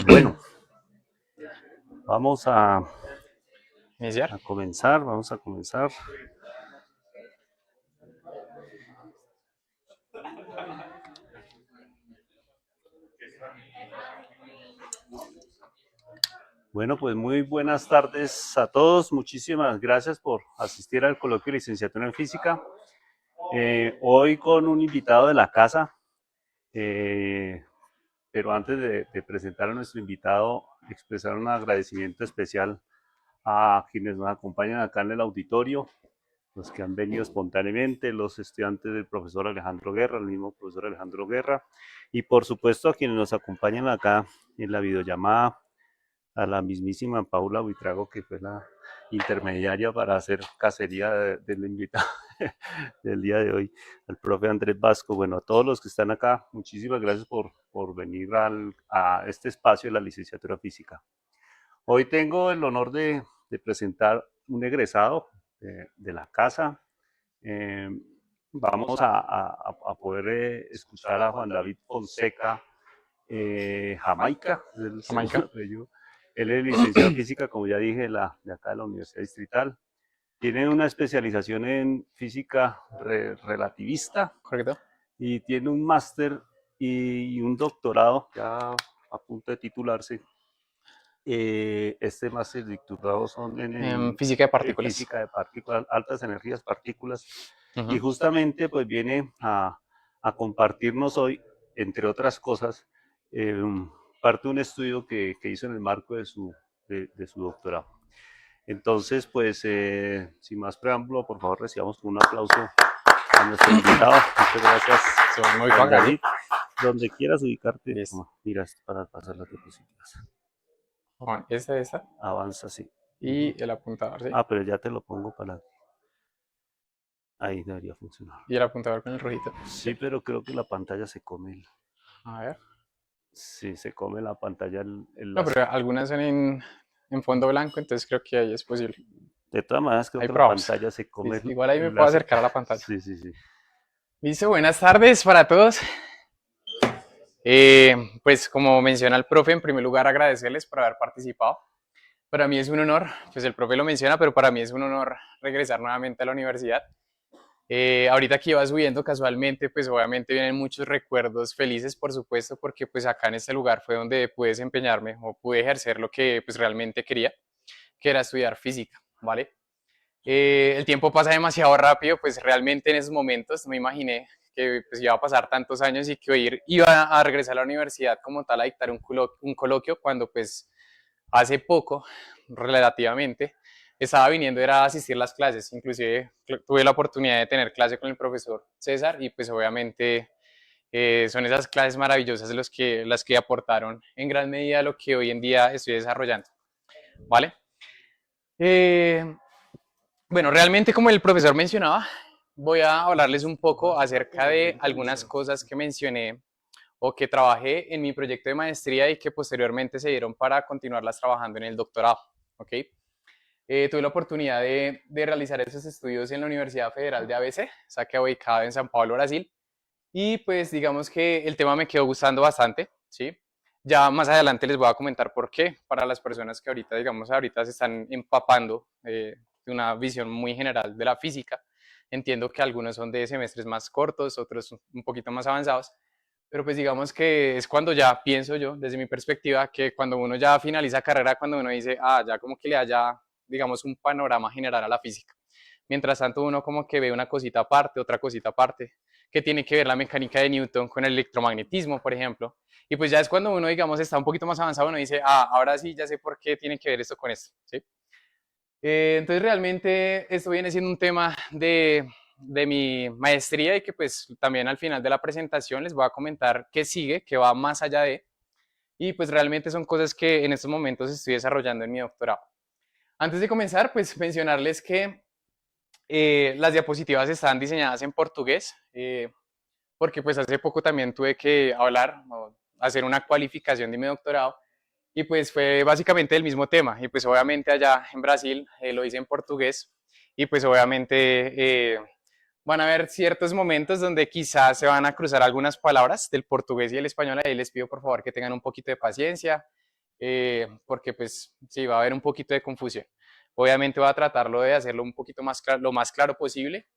Bueno, vamos a Iniciar. comenzar. Bueno, pues muy buenas tardes a todos. Muchísimas gracias por asistir al coloquio de licenciatura en física. Hoy con un invitado de la casa, pero antes de presentar a nuestro invitado, expresar un agradecimiento especial a quienes nos acompañan acá en el auditorio, los que han venido espontáneamente, los estudiantes del profesor Alejandro Guerra, el mismo profesor Alejandro Guerra, y por supuesto a quienes nos acompañan acá en la videollamada, a la mismísima Paula Buitrago, que fue la intermediaria para hacer cacería del invitado del día de hoy, al profe Andrés Vasco. Bueno, a todos los que están acá, muchísimas gracias por venir a este espacio de la licenciatura física. Hoy tengo el honor de presentar un egresado de la casa. Eh, Vamos a poder escuchar a Juan David Fonseca Jamaica, es el segundo Jamaica. apellido. Él es licenciado en física, como ya dije, de acá de la Universidad Distrital. Tiene una especialización en física relativista Correcto. y tiene un máster y un doctorado, ya a punto de titularse. Este máster y doctorado son Física de en partículas. física de partículas, altas energías, partículas, y Ujú. justamente pues viene a compartirnos hoy, entre otras cosas, eh, parte de un estudio que hizo en el marco de su doctorado. Entonces, pues, sin más preámbulo, por favor, recibamos con un aplauso a nuestro invitado. Muchas gracias, Son muy Juan bacán, ¿sí? David. Donde quieras ubicarte, Listo. mira, para pasar las diapositivas. Juan, esta. Avanza así. Y el apuntador, ¿sí? Ah, pero ya te lo pongo para... Ahí debería funcionar. Y el apuntador con el rojito. Sí, pero creo que la pantalla se come A ver. sí, se come la pantalla No, pero algunas son en fondo blanco, entonces creo que ahí es posible. De todas maneras, creo Ahí que la probamos. pantalla se come Listo. Igual ahí me el puedo láser. acercar a la pantalla. Sí, sí, sí. Listo, buenas tardes para todos. Pues como menciona el profe, en primer lugar agradecerles por haber participado. Para mí es un honor, pues el profe lo menciona, pero para mí es un honor regresar nuevamente a la universidad. Ahorita que iba subiendo casualmente, pues obviamente vienen muchos recuerdos felices, por supuesto, porque pues acá en este lugar fue donde pude desempeñarme o pude ejercer lo que pues realmente quería, que era estudiar física, ¿vale? El tiempo pasa demasiado rápido, pues realmente en esos momentos no me imaginé que pues iba a pasar tantos años y que iba a regresar a la universidad como tal a dictar un coloquio cuando pues hace poco, relativamente, estaba viniendo era a asistir a las clases, inclusive tuve la oportunidad de tener clase con el profesor César y pues obviamente son esas clases maravillosas las que aportaron en gran medida lo que hoy en día estoy desarrollando, ¿vale? Eh, bueno, realmente como el profesor mencionaba, voy a hablarles un poco acerca de algunas cosas que mencioné o que trabajé en mi proyecto de maestría y que posteriormente se dieron para continuarlas trabajando en el doctorado, ¿ok? Tuve la oportunidad de realizar esos estudios en la Universidad Federal de ABC, o sea, que ubicada en San Pablo, Brasil, y pues digamos que el tema me quedó gustando bastante, ¿sí? Ya más adelante les voy a comentar por qué, para las personas que ahorita, digamos, ahorita se están empapando de una visión muy general de la física. Entiendo que algunos son de semestres más cortos, otros un poquito más avanzados, pero pues digamos que es cuando ya pienso yo, desde mi perspectiva, que cuando uno ya finaliza carrera, cuando uno dice, ya como que le haya, digamos, un panorama general a la física. Mientras tanto, uno como que ve una cosita aparte, otra cosita aparte, que tiene que ver la mecánica de Newton con el electromagnetismo, por ejemplo. Y pues ya es cuando uno, digamos, está un poquito más avanzado, uno dice, ahora sí, ya sé por qué tiene que ver esto con esto, ¿sí? Entonces realmente esto viene siendo un tema de mi maestría y que pues también al final de la presentación les voy a comentar qué sigue, qué va más allá de, y pues realmente son cosas que en estos momentos estoy desarrollando en mi doctorado. Antes de comenzar, pues mencionarles que las diapositivas están diseñadas en portugués, porque pues hace poco también tuve que hablar o hacer una cualificación de mi doctorado y pues fue básicamente el mismo tema y pues obviamente allá en Brasil lo hice en portugués y pues obviamente van a haber ciertos momentos donde quizás se van a cruzar algunas palabras del portugués y el español. Ahí les pido por favor que tengan un poquito de paciencia, porque pues sí, va a haber un poquito de confusión. Obviamente voy a tratarlo de hacerlo un poquito más claro, lo más claro posible.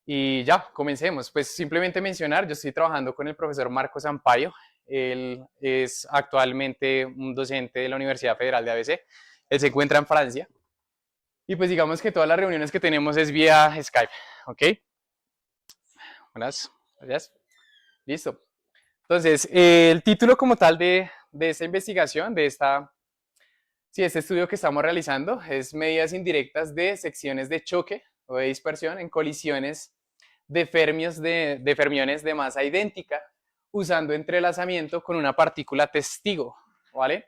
Y ya, comencemos. Pues simplemente mencionar, yo estoy trabajando con el profesor Marco Sampaio. Él es actualmente un docente de la Universidad Federal de ABC. Él se encuentra en Francia. Y pues digamos que todas las reuniones que tenemos es vía Skype, ¿ok? Buenas, gracias. Listo. Entonces, el título como tal de esta investigación, sí, este estudio que estamos realizando, es medidas indirectas de secciones de choque o de dispersión en colisiones de fermiones de masa idéntica usando entrelazamiento con una partícula testigo, ¿vale?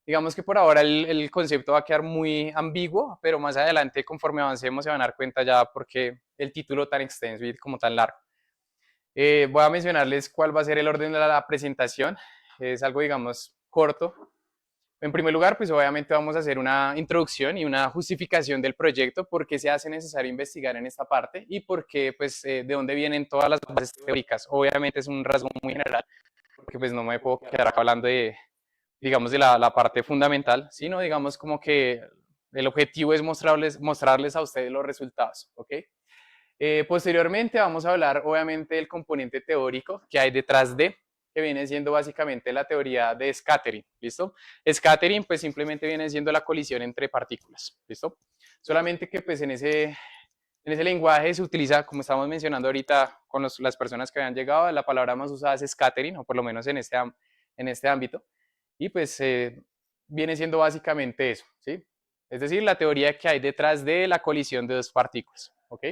Digamos que por ahora el concepto va a quedar muy ambiguo, pero más adelante, conforme avancemos, se van a dar cuenta ya por qué el título tan extenso y como tan largo. Voy a mencionarles cuál va a ser el orden de la presentación. Es algo, digamos, corto. En primer lugar, pues obviamente vamos a hacer una introducción y una justificación del proyecto, por qué se hace necesario investigar en esta parte y por qué, pues, de dónde vienen todas las bases teóricas. Obviamente es un rasgo muy general, porque pues no me puedo quedar acá hablando de, digamos, de la parte fundamental, sino digamos como que el objetivo es mostrarles a ustedes los resultados, ¿ok? Posteriormente vamos a hablar obviamente del componente teórico que hay detrás de, que viene siendo básicamente la teoría de scattering, ¿listo? Scattering pues simplemente viene siendo la colisión entre partículas, ¿listo? Solamente que pues en ese lenguaje se utiliza, como estamos mencionando ahorita con las personas que habían llegado, la palabra más usada es scattering, o por lo menos en este ámbito, y pues viene siendo básicamente eso, ¿sí? Es decir, la teoría que hay detrás de la colisión de dos partículas, ¿ok?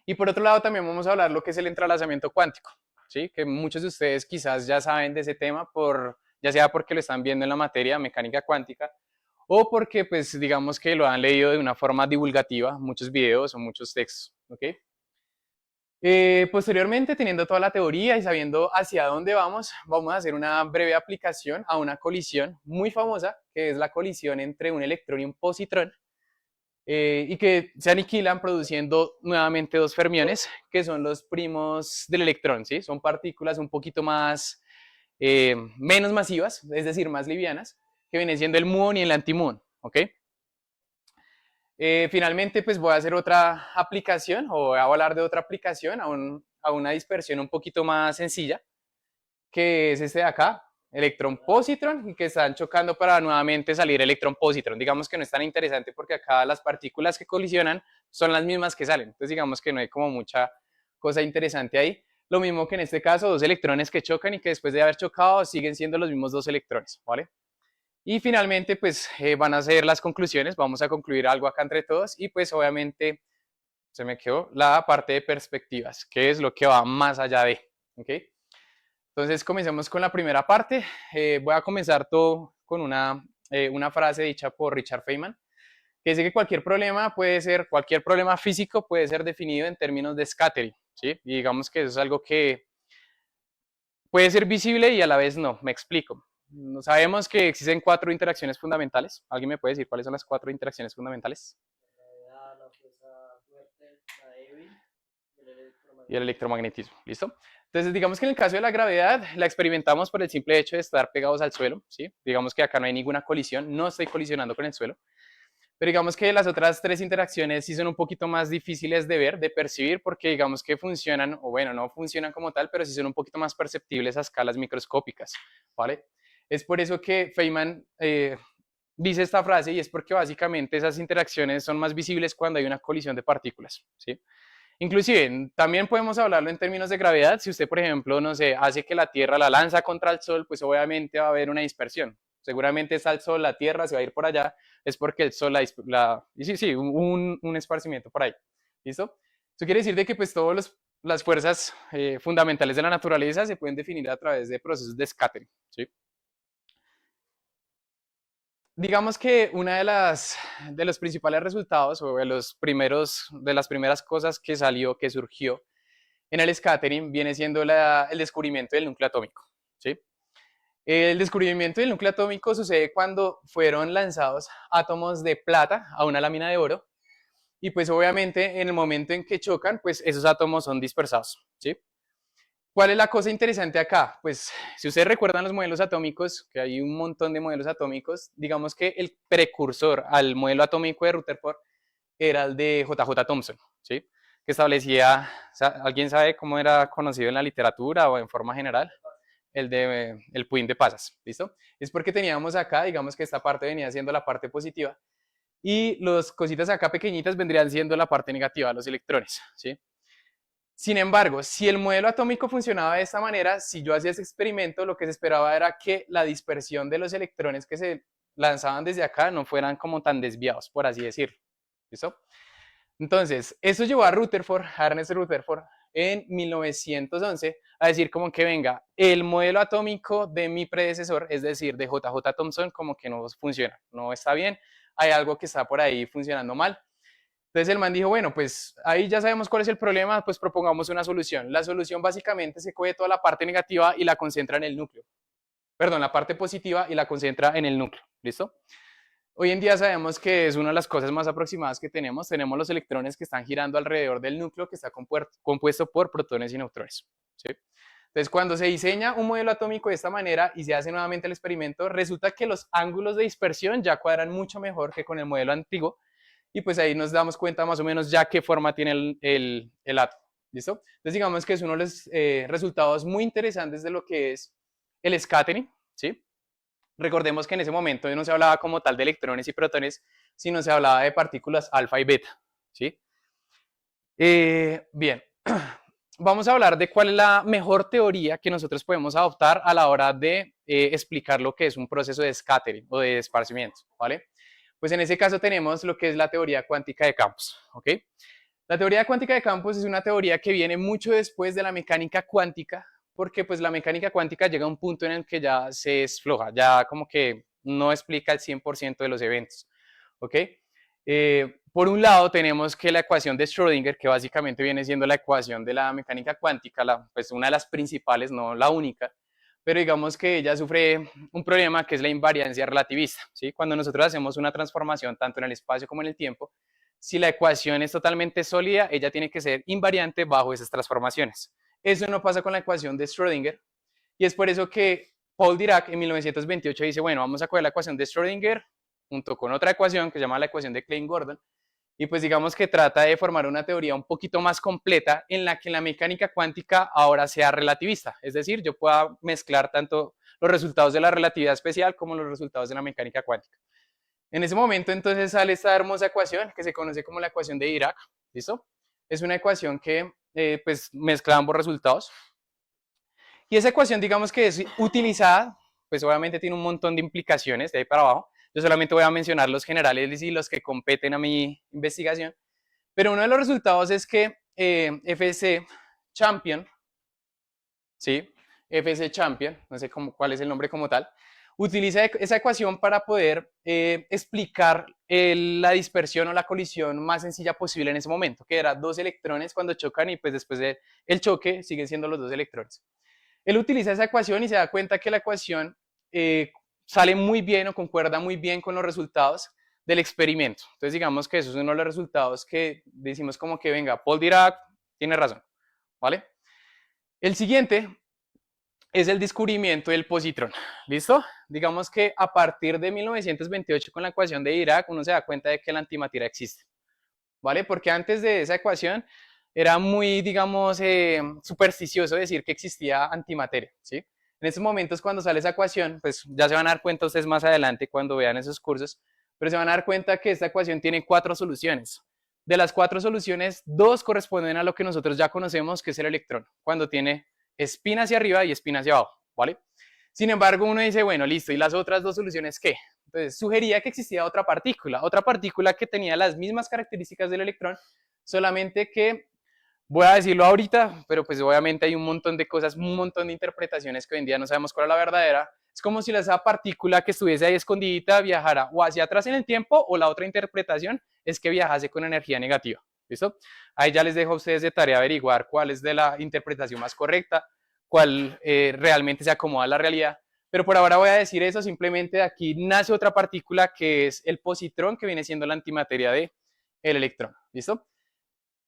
Y por otro lado también vamos a hablar lo que es el entrelazamiento cuántico, ¿sí? Que muchos de ustedes quizás ya saben de ese tema, ya sea porque lo están viendo en la materia mecánica cuántica o porque pues digamos que lo han leído de una forma divulgativa, muchos videos o muchos textos, ¿ok? Posteriormente, teniendo toda la teoría y sabiendo hacia dónde vamos a hacer una breve aplicación a una colisión muy famosa, que es la colisión entre un electrón y un positrón, y que se aniquilan produciendo nuevamente dos fermiones, que son los primos del electrón, ¿sí? Son partículas un poquito menos masivas, es decir, más livianas, que viene siendo el muón y el antimuón, ¿ok? Finalmente, pues voy a hacer otra aplicación, o voy a hablar de otra aplicación a una dispersión un poquito más sencilla, que es este de acá, electrón-positron, y que están chocando para nuevamente salir electrón-positron. Digamos que no es tan interesante porque acá las partículas que colisionan son las mismas que salen. Entonces digamos que no hay como mucha cosa interesante ahí. Lo mismo que en este caso, dos electrones que chocan y que después de haber chocado siguen siendo los mismos dos electrones, ¿vale? Y finalmente, pues van a ser las conclusiones. Vamos a concluir algo acá entre todos y pues obviamente se me quedó la parte de perspectivas, que es lo que va más allá de, ¿ok? Entonces comencemos con la primera parte. Voy a comenzar todo con una frase dicha por Richard Feynman, que dice que cualquier problema físico puede ser definido en términos de scattering, ¿sí? Y digamos que eso es algo que puede ser visible y a la vez no. Me explico. Sabemos que existen cuatro interacciones fundamentales. ¿Alguien me puede decir cuáles son las cuatro interacciones fundamentales? La fuerza fuerte, la débil, Y el electromagnetismo, ¿listo? Entonces, digamos que en el caso de la gravedad, la experimentamos por el simple hecho de estar pegados al suelo, ¿sí? Digamos que acá no hay ninguna colisión, no estoy colisionando con el suelo, pero digamos que las otras tres interacciones sí son un poquito más difíciles de ver, de percibir, porque digamos que funcionan, o bueno, no funcionan como tal, pero sí son un poquito más perceptibles a escalas microscópicas, ¿vale? Es por eso que Feynman dice esta frase y es porque básicamente esas interacciones son más visibles cuando hay una colisión de partículas, ¿sí? Inclusive, también podemos hablarlo en términos de gravedad. Si usted, por ejemplo, no sé, hace que la Tierra la lanza contra el Sol, pues obviamente va a haber una dispersión. Seguramente está el Sol, la Tierra se va a ir por allá, es porque el Sol y sí, un esparcimiento por ahí. ¿Listo? Eso quiere decir de que pues todas las fuerzas fundamentales de la naturaleza se pueden definir a través de procesos de scattering, ¿sí? Digamos que una de los principales resultados o de las primeras cosas que surgió en el scattering viene siendo el descubrimiento del núcleo atómico, ¿sí? El descubrimiento del núcleo atómico sucede cuando fueron lanzados átomos de plata a una lámina de oro y pues obviamente en el momento en que chocan, pues esos átomos son dispersados, ¿sí? ¿Cuál es la cosa interesante acá? Pues si ustedes recuerdan los modelos atómicos, que hay un montón de modelos atómicos, digamos que el precursor al modelo atómico de Rutherford era el de J.J. Thomson, ¿sí? Que establecía, ¿alguien sabe cómo era conocido en la literatura o en forma general? El de el pudín de pasas, ¿listo? Es porque teníamos acá, digamos que esta parte venía siendo la parte positiva y las cositas acá pequeñitas vendrían siendo la parte negativa, los electrones, ¿sí? Sin embargo, si el modelo atómico funcionaba de esta manera, si yo hacía ese experimento, lo que se esperaba era que la dispersión de los electrones que se lanzaban desde acá no fueran como tan desviados, por así decirlo. ¿Listo? Entonces, eso llevó a Rutherford, a Ernest Rutherford, en 1911 a decir como que venga, el modelo atómico de mi predecesor, es decir, de J.J. Thomson, como que no funciona, no está bien, hay algo que está por ahí funcionando mal. Entonces el man dijo, bueno, pues ahí ya sabemos cuál es el problema, pues propongamos una solución. La solución básicamente se coge toda la parte negativa y la concentra en el núcleo. Perdón, la parte positiva y la concentra en el núcleo. ¿Listo? Hoy en día sabemos que es una de las cosas más aproximadas que tenemos. Tenemos los electrones que están girando alrededor del núcleo que está compuesto por protones y neutrones. ¿Sí? Entonces, cuando se diseña un modelo atómico de esta manera y se hace nuevamente el experimento, resulta que los ángulos de dispersión ya cuadran mucho mejor que con el modelo antiguo y pues ahí nos damos cuenta más o menos ya qué forma tiene el átomo. ¿Listo? Entonces digamos que es uno de los resultados muy interesantes de lo que es el scattering, ¿sí? Recordemos que en ese momento no se hablaba como tal de electrones y protones, sino se hablaba de partículas alfa y beta, ¿sí? Bien, vamos a hablar de cuál es la mejor teoría que nosotros podemos adoptar a la hora de explicar lo que es un proceso de scattering o de esparcimiento, ¿vale? Pues en ese caso tenemos lo que es la teoría cuántica de campos, ¿ok? La teoría cuántica de campos es una teoría que viene mucho después de la mecánica cuántica, porque pues la mecánica cuántica llega a un punto en el que ya se desfloja, ya como que no explica el 100% de los eventos, ¿ok? Por un lado tenemos que la ecuación de Schrödinger, que básicamente viene siendo la ecuación de la mecánica cuántica, pues una de las principales, no la única, pero digamos que ella sufre un problema que es la invariancia relativista, ¿sí? Cuando nosotros hacemos una transformación tanto en el espacio como en el tiempo, si la ecuación es totalmente sólida, ella tiene que ser invariante bajo esas transformaciones. Eso no pasa con la ecuación de Schrödinger y es por eso que Paul Dirac en 1928 dice, bueno, vamos a coger la ecuación de Schrödinger junto con otra ecuación que se llama la ecuación de Klein-Gordon y pues digamos que trata de formar una teoría un poquito más completa en la que la mecánica cuántica ahora sea relativista, es decir, yo pueda mezclar tanto los resultados de la relatividad especial como los resultados de la mecánica cuántica. En ese momento entonces sale esta hermosa ecuación que se conoce como la ecuación de Dirac, ¿listo? Es una ecuación que pues mezcla ambos resultados y esa ecuación digamos que es utilizada, pues obviamente tiene un montón de implicaciones de ahí para abajo. Yo solamente voy a mencionar los generales y los que competen a mi investigación, pero uno de los resultados es que FC Champion, ¿sí? FC Champion, no sé cuál es el nombre como tal, utiliza esa ecuación para poder explicar la dispersión o la colisión más sencilla posible en ese momento, que era dos electrones cuando chocan y pues después del choque siguen siendo los dos electrones. Él utiliza esa ecuación y se da cuenta que la ecuación sale muy bien o concuerda muy bien con los resultados del experimento. Entonces digamos que eso es uno de los resultados que decimos como que venga, Paul Dirac tiene razón, ¿vale? El siguiente es el descubrimiento del positrón, ¿listo? Digamos que a partir de 1928 con la ecuación de Dirac uno se da cuenta de que la antimateria existe, ¿vale? Porque antes de esa ecuación era muy, digamos, supersticioso decir que existía antimateria, ¿sí? En estos momentos cuando sale esa ecuación, pues ya se van a dar cuenta ustedes más adelante cuando vean esos cursos, pero se van a dar cuenta que esta ecuación tiene 4 soluciones. De las 4 soluciones, 2 corresponden a lo que nosotros ya conocemos, que es el electrón, cuando tiene espina hacia arriba y espina hacia abajo, ¿vale? Sin embargo, uno dice, bueno, listo, ¿y las otras 2 soluciones qué? Entonces, sugería que existía otra partícula que tenía las mismas características del electrón, solamente que, voy a decirlo ahorita, pero pues obviamente hay un montón de cosas, un montón de interpretaciones que hoy en día no sabemos cuál es la verdadera. Es como si esa partícula que estuviese ahí escondidita viajara o hacia atrás en el tiempo, o la otra interpretación es que viajase con energía negativa. ¿Listo? Ahí ya les dejo a ustedes de tarea averiguar cuál es de la interpretación más correcta, cuál realmente se acomoda a la realidad. Pero por ahora voy a decir eso, simplemente de aquí nace otra partícula que es el positrón, que viene siendo la antimateria del electrón. ¿Listo?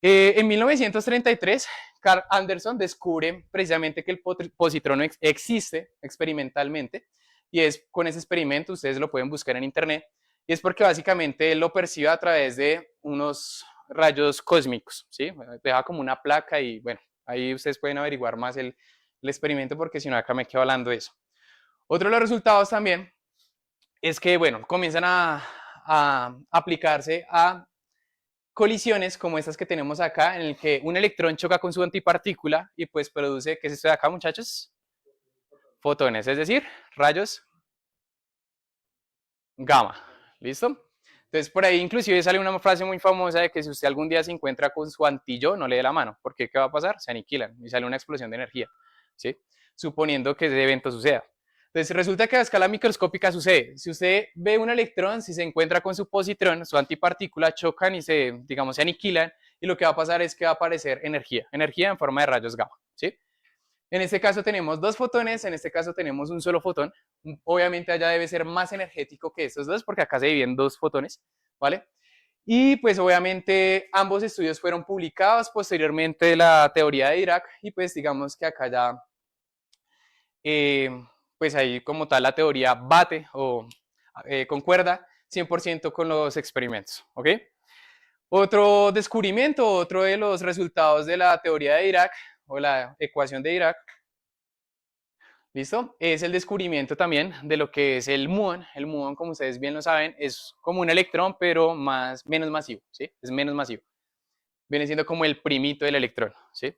En 1933, Carl Anderson descubre precisamente que el positrón existe experimentalmente, y es con ese experimento, ustedes lo pueden buscar en internet, y es porque básicamente él lo percibe a través de unos rayos cósmicos, ¿sí? Deja como una placa y bueno, ahí ustedes pueden averiguar más el experimento porque si no acá me quedo hablando de eso. Otro de los resultados también es que, bueno, comienzan a aplicarse a colisiones como estas que tenemos acá, en el que un electrón choca con su antipartícula y pues produce, ¿qué es esto de acá, muchachos? Fotones, es decir, rayos gamma. ¿Listo? Entonces, por ahí inclusive sale una frase muy famosa de que si usted algún día se encuentra con su antillo, no le dé la mano, porque ¿qué va a pasar? Se aniquilan y sale una explosión de energía, ¿sí? Suponiendo que ese evento suceda. Entonces, resulta que a escala microscópica sucede. Si usted ve un electrón, si se encuentra con su positrón, su antipartícula, chocan y digamos, se aniquilan, y lo que va a pasar es que va a aparecer energía en forma de rayos gamma, ¿sí? En este caso tenemos dos fotones, en este caso tenemos un solo fotón. Obviamente allá debe ser más energético que estos dos, porque acá se dividen dos fotones, ¿vale? Y pues obviamente ambos estudios fueron publicados posteriormente de la teoría de Dirac, y pues digamos que acá ya, pues ahí como tal la teoría bate o concuerda 100% con los experimentos, ¿ok? Otro descubrimiento, otro de los resultados de la teoría de Dirac o la ecuación de Dirac, ¿listo? Es el descubrimiento también de lo que es el muón. El muón, como ustedes bien lo saben, es como un electrón, pero menos masivo, ¿sí? Es menos masivo. Viene siendo como el primito del electrón, ¿sí?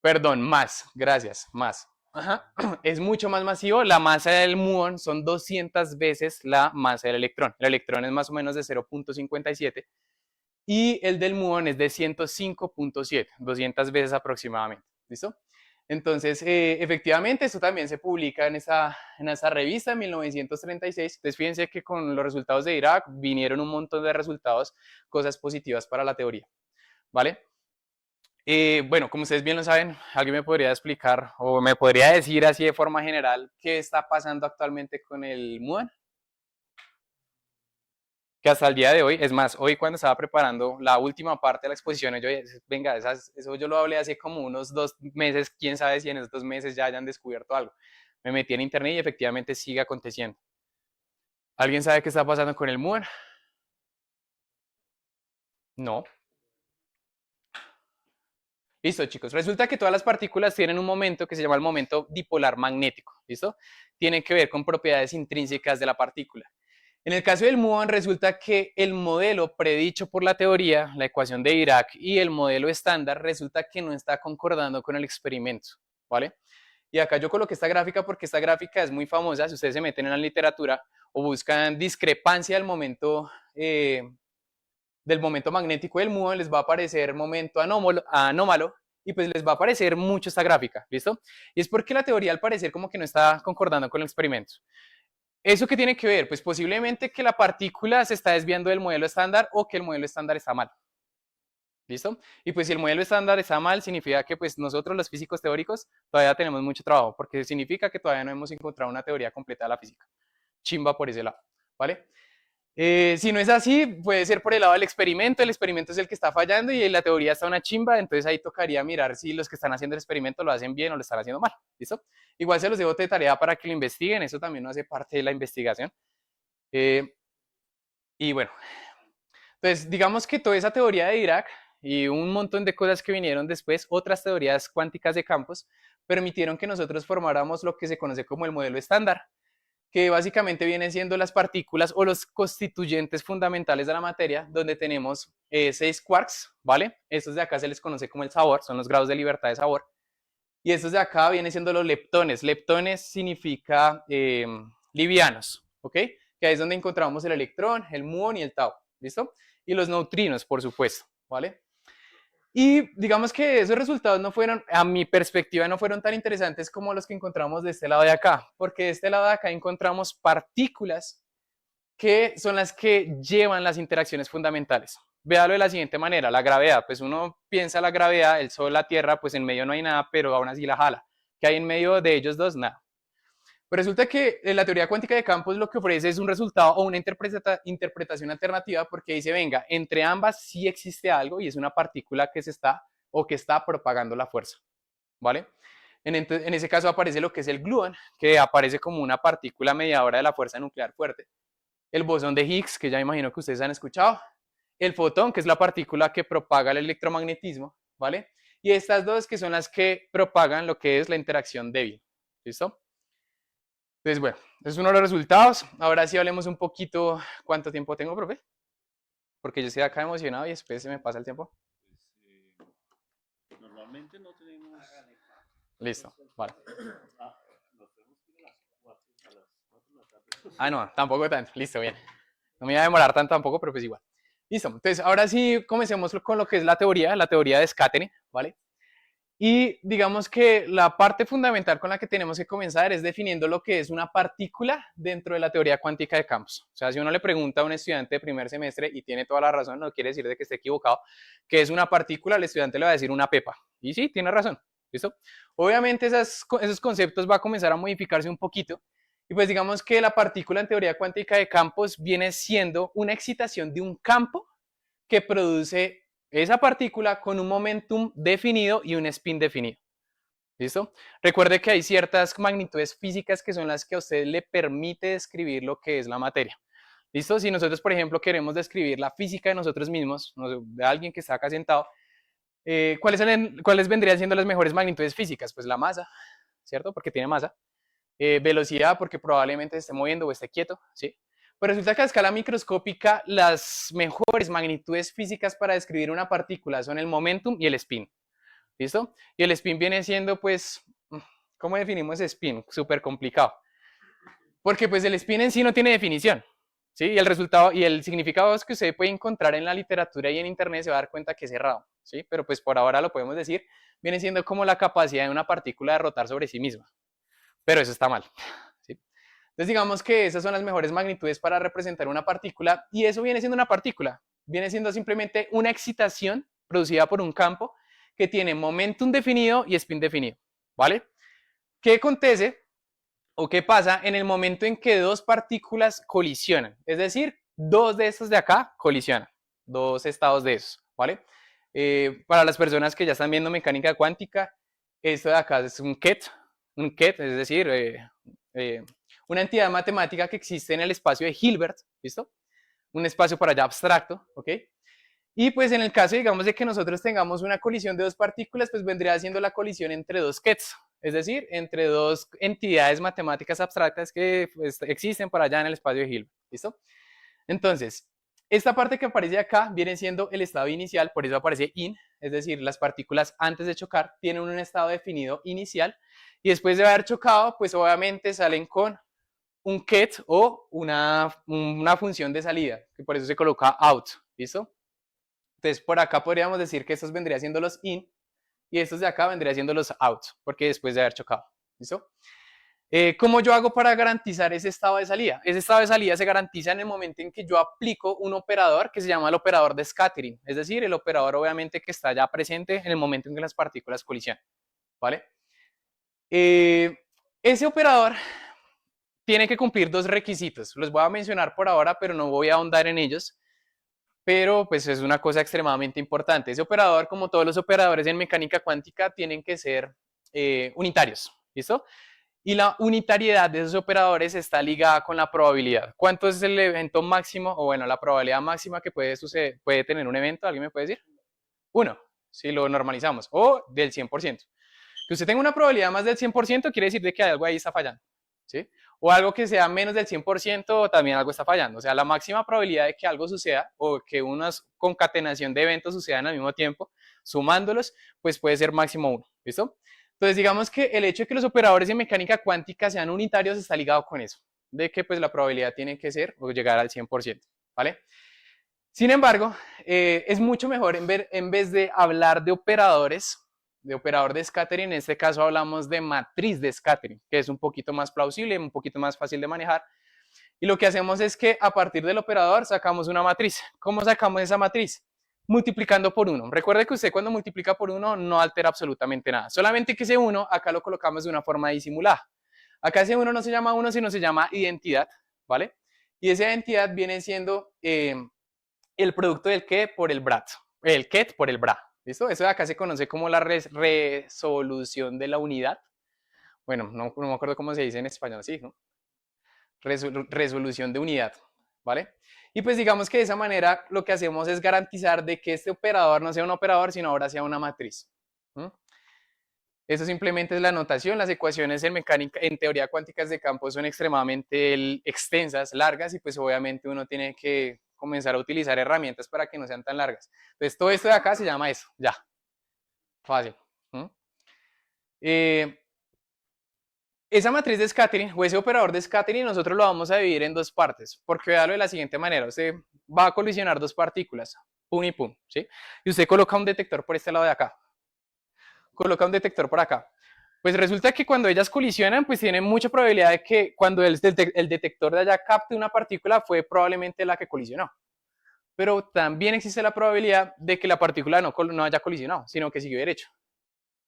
Perdón, gracias, más. Ajá. Es mucho más masivo. La masa del muón son 200 veces la masa del electrón. El electrón es más o menos de 0.57 y el del muón es de 105.7, 200 veces aproximadamente. ¿Listo? Entonces, efectivamente, esto también se publica en esa revista en 1936. Entonces, fíjense que con los resultados de Dirac vinieron un montón de resultados, cosas positivas para la teoría. ¿Vale? Bueno, como ustedes bien lo saben, ¿alguien me podría explicar o me podría decir así de forma general qué está pasando actualmente con el muón? Que hasta el día de hoy, es más, hoy cuando estaba preparando la última parte de la exposición, yo, venga, eso yo lo hablé hace como unos 2 meses, quién sabe si en esos 2 meses ya hayan descubierto algo. Me metí en internet y efectivamente sigue aconteciendo. ¿Alguien sabe qué está pasando con el muón? No. Listo, chicos. Resulta que todas las partículas tienen un momento que se llama el momento dipolar magnético. ¿Listo? Tienen que ver con propiedades intrínsecas de la partícula. En el caso del muón, resulta que el modelo predicho por la teoría, la ecuación de Dirac y el modelo estándar, resulta que no está concordando con el experimento, ¿vale? Y acá yo coloqué esta gráfica porque esta gráfica es muy famosa. Si ustedes se meten en la literatura o buscan discrepancia del momento magnético del muón, les va a aparecer momento anómalo y pues les va a aparecer mucho esta gráfica, ¿listo? Y es porque la teoría al parecer como que no está concordando con el experimento. ¿Eso qué tiene que ver? Pues posiblemente que la partícula se está desviando del modelo estándar o que el modelo estándar está mal. ¿Listo? Y pues si el modelo estándar está mal, significa que pues nosotros los físicos teóricos todavía tenemos mucho trabajo, porque significa que todavía no hemos encontrado una teoría completa de la física. Chimba por ese lado, ¿vale? Si no es así, puede ser por el lado del experimento. El experimento es el que está fallando y la teoría está una chimba, entonces ahí tocaría mirar si los que están haciendo el experimento lo hacen bien o lo están haciendo mal. ¿Listo? Igual se los dejo de tarea para que lo investiguen, eso también no hace parte de la investigación. Y bueno, entonces digamos que toda esa teoría de Dirac y un montón de cosas que vinieron después, otras teorías cuánticas de campos, permitieron que nosotros formáramos lo que se conoce como el modelo estándar, que básicamente vienen siendo las partículas o los constituyentes fundamentales de la materia, donde tenemos 6 quarks, ¿vale? Estos de acá se les conoce como el sabor, son los grados de libertad de sabor. Y estos de acá vienen siendo los leptones. Leptones significa livianos, ¿ok? Que ahí es donde encontramos el electrón, el muón y el tau, ¿listo? Y los neutrinos, por supuesto, ¿vale? Y digamos que esos resultados no fueron, a mi perspectiva, no fueron tan interesantes como los que encontramos de este lado de acá, porque de este lado de acá encontramos partículas que son las que llevan las interacciones fundamentales. Véalo de la siguiente manera, la gravedad, pues uno piensa la gravedad, el Sol, la Tierra, pues en medio no hay nada, pero aún así la jala. ¿Qué hay en medio de ellos dos? Nada. Pues resulta que la teoría cuántica de campos lo que ofrece es un resultado o una interpretación alternativa porque dice, venga, entre ambas sí existe algo y es una partícula que se está o que está propagando la fuerza, ¿vale? En ese caso aparece lo que es el gluón, que aparece como una partícula mediadora de la fuerza nuclear fuerte. El bosón de Higgs, que ya imagino que ustedes han escuchado. El fotón, que es la partícula que propaga el electromagnetismo, ¿vale? Y estas dos que son las que propagan lo que es la interacción débil, ¿listo? Entonces, bueno, esos son los resultados. Ahora sí hablemos un poquito. ¿Cuánto tiempo tengo, profe? Porque yo estoy acá emocionado y después se me pasa el tiempo. Normalmente no tenemos. Listo, vale. Nos tenemos que ir a las 4 de la tarde. Ah, no, tampoco tanto. Listo, bien. No me iba a demorar tanto tampoco, pero pues igual. Listo. Entonces, ahora sí comencemos con lo que es la teoría de Scattering, ¿vale? Y digamos que la parte fundamental con la que tenemos que comenzar es definiendo lo que es una partícula dentro de la teoría cuántica de campos. O sea, si uno le pregunta a un estudiante de primer semestre, y tiene toda la razón, no quiere decir de que esté equivocado, que es una partícula, el estudiante le va a decir una pepa. Y sí, tiene razón. ¿Listo? Obviamente esos conceptos va a comenzar a modificarse un poquito. Y pues digamos que la partícula en teoría cuántica de campos viene siendo una excitación de un campo que produce esa partícula con un momentum definido y un spin definido. ¿Listo? Recuerde que hay ciertas magnitudes físicas que son las que a usted le permite describir lo que es la materia. ¿Listo? Si nosotros, por ejemplo, queremos describir la física de nosotros mismos, de alguien que está acá sentado, ¿cuáles vendrían siendo las mejores magnitudes físicas? Pues la masa, ¿cierto? Porque tiene masa. Velocidad, porque probablemente se esté moviendo o esté quieto, ¿sí? Pues resulta que a escala microscópica las mejores magnitudes físicas para describir una partícula son el momentum y el spin. ¿Listo? Y el spin viene siendo, pues, ¿cómo definimos spin? Súper complicado. Porque pues el spin en sí no tiene definición. ¿Sí? Y el resultado y el significado que usted puede encontrar en la literatura y en internet se va a dar cuenta que es errado. ¿Sí? Pero pues por ahora lo podemos decir, viene siendo como la capacidad de una partícula de rotar sobre sí misma. Pero eso está mal. ¿Sí? Entonces digamos que esas son las mejores magnitudes para representar una partícula y eso viene siendo una partícula, viene siendo simplemente una excitación producida por un campo que tiene momentum definido y spin definido, ¿vale? ¿Qué acontece o qué pasa en el momento en que dos partículas colisionan? Es decir, dos de estos de acá colisionan, dos estados de esos, ¿vale? Para las personas que ya están viendo mecánica cuántica, esto de acá es un ket, es decir, una entidad matemática que existe en el espacio de Hilbert, ¿listo? Un espacio por allá abstracto, ¿ok? Y pues en el caso, digamos, de que nosotros tengamos una colisión de dos partículas, pues vendría siendo la colisión entre dos kets, es decir, entre dos entidades matemáticas abstractas que pues, existen por allá en el espacio de Hilbert, ¿listo? Entonces, esta parte que aparece acá viene siendo el estado inicial, por eso aparece in, es decir, las partículas antes de chocar tienen un estado definido inicial y después de haber chocado, pues obviamente salen con un ket o una función de salida, que por eso se coloca out, ¿listo? Entonces, por acá podríamos decir que estos vendrían siendo los in y estos de acá vendrían siendo los out, porque después de haber chocado, ¿listo? ¿Cómo yo hago para garantizar ese estado de salida? Ese estado de salida se garantiza en el momento en que yo aplico un operador que se llama el operador de scattering, es decir, el operador obviamente que está ya presente en el momento en que las partículas colisionan, ¿vale? Ese operador tiene que cumplir dos requisitos, los voy a mencionar por ahora, pero no voy a ahondar en ellos, pero pues es una cosa extremadamente importante. Ese operador, como todos los operadores en mecánica cuántica, tienen que ser unitarios, ¿listo? Y la unitariedad de esos operadores está ligada con la probabilidad. ¿Cuánto es el evento máximo? O bueno, la probabilidad máxima que puede tener un evento, ¿alguien me puede decir? 1, si lo normalizamos, o del 100%. Que usted tenga una probabilidad más del 100% quiere decir de que algo ahí está fallando, ¿sí? O algo que sea menos del 100% también algo está fallando. O sea, la máxima probabilidad de que algo suceda o que una concatenación de eventos sucedan al mismo tiempo, sumándolos, pues puede ser máximo 1, ¿listo? Entonces, digamos que el hecho de que los operadores de mecánica cuántica sean unitarios está ligado con eso, de que pues la probabilidad tiene que ser o llegar al 100%, ¿vale? Sin embargo, es mucho mejor en vez de hablar de operadores, de operador de scattering, en este caso hablamos de matriz de scattering, que es un poquito más plausible, un poquito más fácil de manejar. Y lo que hacemos es que a partir del operador sacamos una matriz. ¿Cómo sacamos esa matriz? Multiplicando por 1. Recuerde que usted cuando multiplica por 1 no altera absolutamente nada. Solamente que ese 1 acá lo colocamos de una forma disimulada. Acá ese uno no se llama uno, sino se llama identidad, ¿vale? Y esa identidad viene siendo el producto del que por el brat, el ket por el bra, ¿listo? Eso de acá se conoce como la resolución de la unidad. Bueno, no me acuerdo cómo se dice en español, sí, ¿no? Resolución de unidad, ¿vale? Y pues digamos que de esa manera lo que hacemos es garantizar de que este operador no sea un operador, sino ahora sea una matriz. Eso simplemente es la notación. Las ecuaciones en mecánica, en teoría cuánticas de campo son extremadamente extensas, largas, y pues obviamente uno tiene que comenzar a utilizar herramientas para que no sean tan largas. Entonces todo esto de acá se llama eso, ya. Fácil. Esa matriz de scattering o ese operador de scattering nosotros lo vamos a dividir en dos partes, porque véalo de la siguiente manera. Usted va a colisionar dos partículas, pum y pum, ¿sí? Y usted coloca un detector por este lado de acá. Coloca un detector por acá. Pues resulta que cuando ellas colisionan, pues tienen mucha probabilidad de que cuando el detector de allá capte una partícula fue probablemente la que colisionó. Pero también existe la probabilidad de que la partícula no haya colisionado, sino que siguió derecho.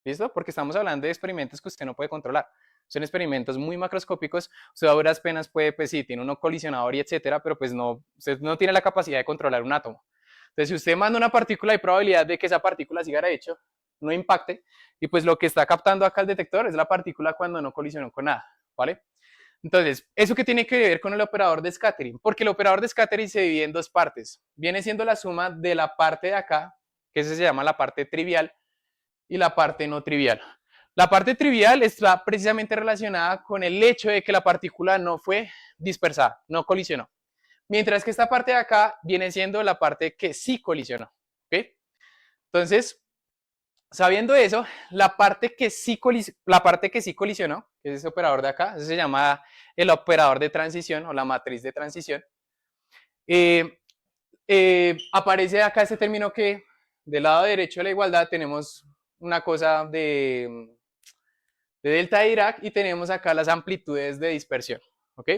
¿Listo? Porque estamos hablando de experimentos que usted no puede controlar. Son experimentos muy macroscópicos. Usted a duras penas puede, pues sí, tiene uno colisionador y etcétera, pero pues no, usted no tiene la capacidad de controlar un átomo. Entonces, si usted manda una partícula, hay probabilidad de que esa partícula siga derecho, no impacte, y pues lo que está captando acá el detector es la partícula cuando no colisionó con nada, ¿vale? Entonces, ¿eso qué tiene que ver con el operador de scattering? Porque el operador de scattering se divide en dos partes. Viene siendo la suma de la parte de acá, que se llama la parte trivial, y la parte no trivial. La parte trivial está precisamente relacionada con el hecho de que la partícula no fue dispersada, no colisionó. Mientras que esta parte de acá viene siendo la parte que sí colisionó, ¿ok? Entonces, sabiendo eso, la parte que sí colisionó, que es ese operador de acá, ese se llama el operador de transición o la matriz de transición, aparece acá este término que del lado derecho de la igualdad tenemos una cosa de delta de Dirac y tenemos acá las amplitudes de dispersión, ¿ok?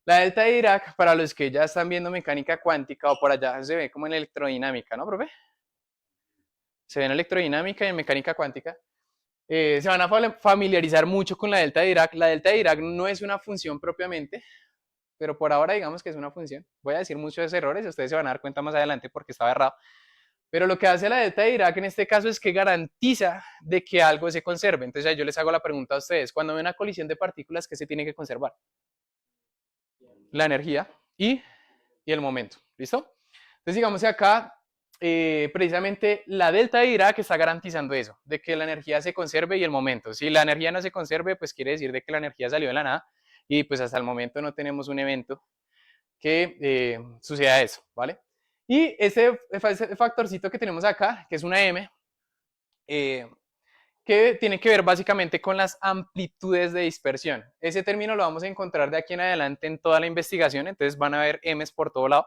La delta de Dirac, para los que ya están viendo mecánica cuántica o por allá se ve como en electrodinámica, ¿no, profe? Se ve en electrodinámica y en mecánica cuántica. Se van a familiarizar mucho con la delta de Dirac. La delta de Dirac no es una función propiamente, pero por ahora digamos que es una función. Voy a decir muchos errores, ustedes se van a dar cuenta más adelante porque estaba errado. Pero lo que hace la delta de Dirac en este caso es que garantiza de que algo se conserve. Entonces yo les hago la pregunta a ustedes, cuando hay una colisión de partículas, ¿qué se tiene que conservar? La energía y el momento, ¿listo? Entonces digamos que acá precisamente la delta de Dirac está garantizando eso, de que la energía se conserve y el momento. Si la energía no se conserve, pues quiere decir de que la energía salió de la nada y pues hasta el momento no tenemos un evento que suceda eso, ¿vale? Y ese factorcito que tenemos acá, que es una M, que tiene que ver básicamente con las amplitudes de dispersión. Ese término lo vamos a encontrar de aquí en adelante en toda la investigación, entonces van a ver M's por todo lado.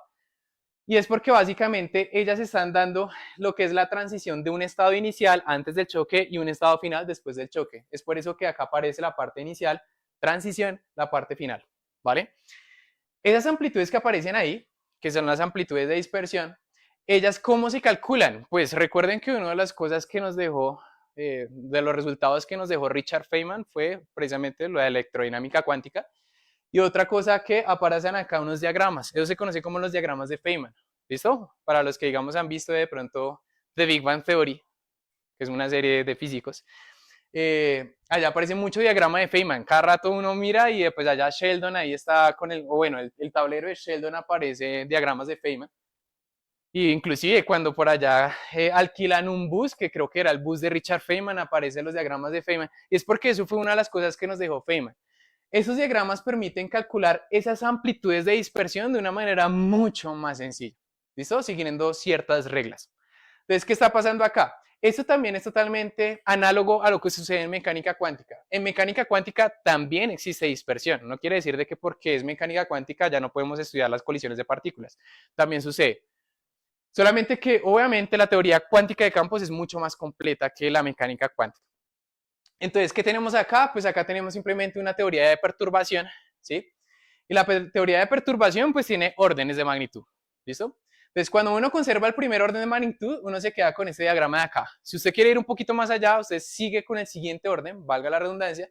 Y es porque básicamente ellas están dando lo que es la transición de un estado inicial antes del choque y un estado final después del choque. Es por eso que acá aparece la parte inicial, transición, la parte final, ¿vale? Esas amplitudes que aparecen ahí, que son las amplitudes de dispersión, ellas ¿cómo se calculan? Pues recuerden que una de las cosas que nos dejó, de los resultados que nos dejó Richard Feynman fue precisamente lo de electrodinámica cuántica. Y otra cosa que aparecen acá unos diagramas, eso se conoce como los diagramas de Feynman, ¿listo? Para los que digamos han visto de pronto The Big Bang Theory, que es una serie de físicos, allá aparece mucho diagrama de Feynman, cada rato uno mira y pues allá Sheldon ahí está con el tablero de Sheldon aparece diagramas de Feynman. Y inclusive cuando por allá alquilan un bus, que creo que era el bus de Richard Feynman, aparecen los diagramas de Feynman. Y es porque eso fue una de las cosas que nos dejó Feynman. Esos diagramas permiten calcular esas amplitudes de dispersión de una manera mucho más sencilla, ¿listo? Siguiendo ciertas reglas. Entonces, ¿qué está pasando acá? Esto también es totalmente análogo a lo que sucede en mecánica cuántica. En mecánica cuántica también existe dispersión. No quiere decir de que porque es mecánica cuántica ya no podemos estudiar las colisiones de partículas. También sucede. Solamente que obviamente la teoría cuántica de campos es mucho más completa que la mecánica cuántica. Entonces, ¿qué tenemos acá? Pues acá tenemos simplemente una teoría de perturbación, ¿sí? Y la teoría de perturbación pues tiene órdenes de magnitud, ¿listo? Entonces, cuando uno conserva el primer orden de magnitud, uno se queda con este diagrama de acá. Si usted quiere ir un poquito más allá, usted sigue con el siguiente orden, valga la redundancia,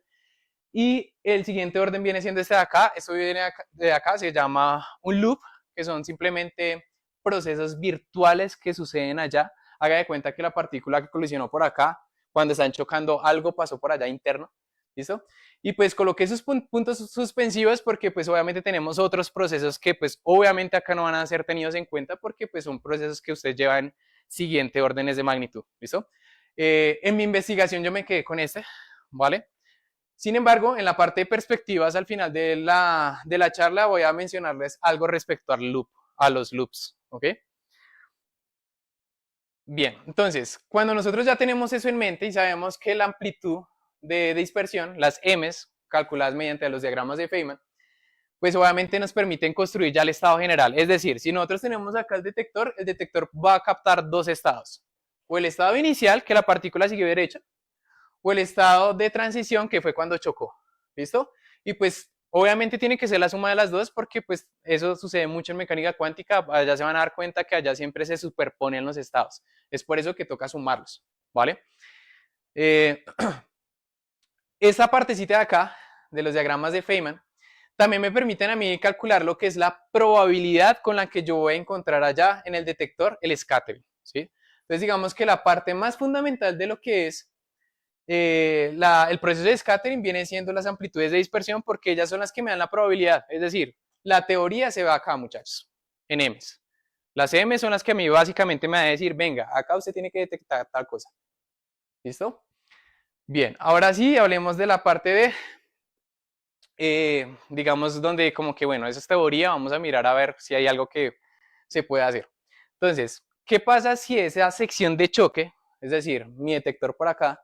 Y el siguiente orden viene siendo este de acá. Esto viene de acá, se llama un loop, que son simplemente procesos virtuales que suceden allá. Haga de cuenta que la partícula que colisionó por acá, cuando están chocando, algo pasó por allá interno. ¿Listo? Y pues coloqué esos puntos suspensivos porque pues obviamente tenemos otros procesos que pues obviamente acá no van a ser tenidos en cuenta porque pues son procesos que ustedes llevan siguiente órdenes de magnitud. ¿Listo? En mi investigación yo me quedé con este, ¿vale? Sin embargo, en la parte de perspectivas, al final de la charla, voy a mencionarles algo respecto al loop, a los loops, ¿ok? Bien, entonces, cuando nosotros ya tenemos eso en mente y sabemos que la amplitud de dispersión, las M's, calculadas mediante los diagramas de Feynman, pues obviamente nos permiten construir ya el estado general. Es decir, si nosotros tenemos acá el detector va a captar dos estados. O el estado inicial, que la partícula siguió derecha, o el estado de transición, que fue cuando chocó. ¿Listo? Y pues obviamente tiene que ser la suma de las dos porque pues eso sucede mucho en mecánica cuántica. Allá se van a dar cuenta que allá siempre se superponen los estados. Es por eso que toca sumarlos, ¿vale? Esta partecita de acá, de los diagramas de Feynman, también me permiten a mí calcular lo que es la probabilidad con la que yo voy a encontrar allá en el detector el scattering, ¿sí? Entonces digamos que la parte más fundamental de lo que es el proceso de scattering viene siendo las amplitudes de dispersión porque ellas son las que me dan la probabilidad. Es decir, la teoría se va acá, muchachos, en M's. Las M son las que a mí básicamente me van a decir, venga, acá usted tiene que detectar tal cosa. ¿Listo? Bien, ahora sí, hablemos de la parte de, digamos, donde como que, bueno, esa es teoría, vamos a mirar a ver si hay algo que se puede hacer. Entonces, ¿qué pasa si esa sección de choque, es decir, mi detector por acá,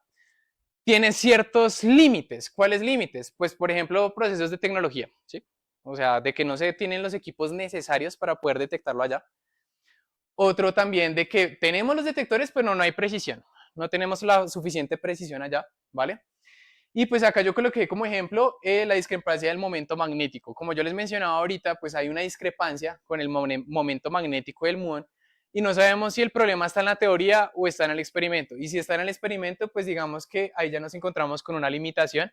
tiene ciertos límites? ¿Cuáles límites? Pues, por ejemplo, procesos de tecnología, ¿sí? O sea, de que no se tienen los equipos necesarios para poder detectarlo allá. Otro también de que tenemos los detectores, pero no hay precisión. No tenemos la suficiente precisión allá, ¿vale? Y pues acá yo coloqué como ejemplo la discrepancia del momento magnético. Como yo les mencionaba ahorita, pues hay una discrepancia con el momento magnético del muón y no sabemos si el problema está en la teoría o está en el experimento. Y si está en el experimento, pues digamos que ahí ya nos encontramos con una limitación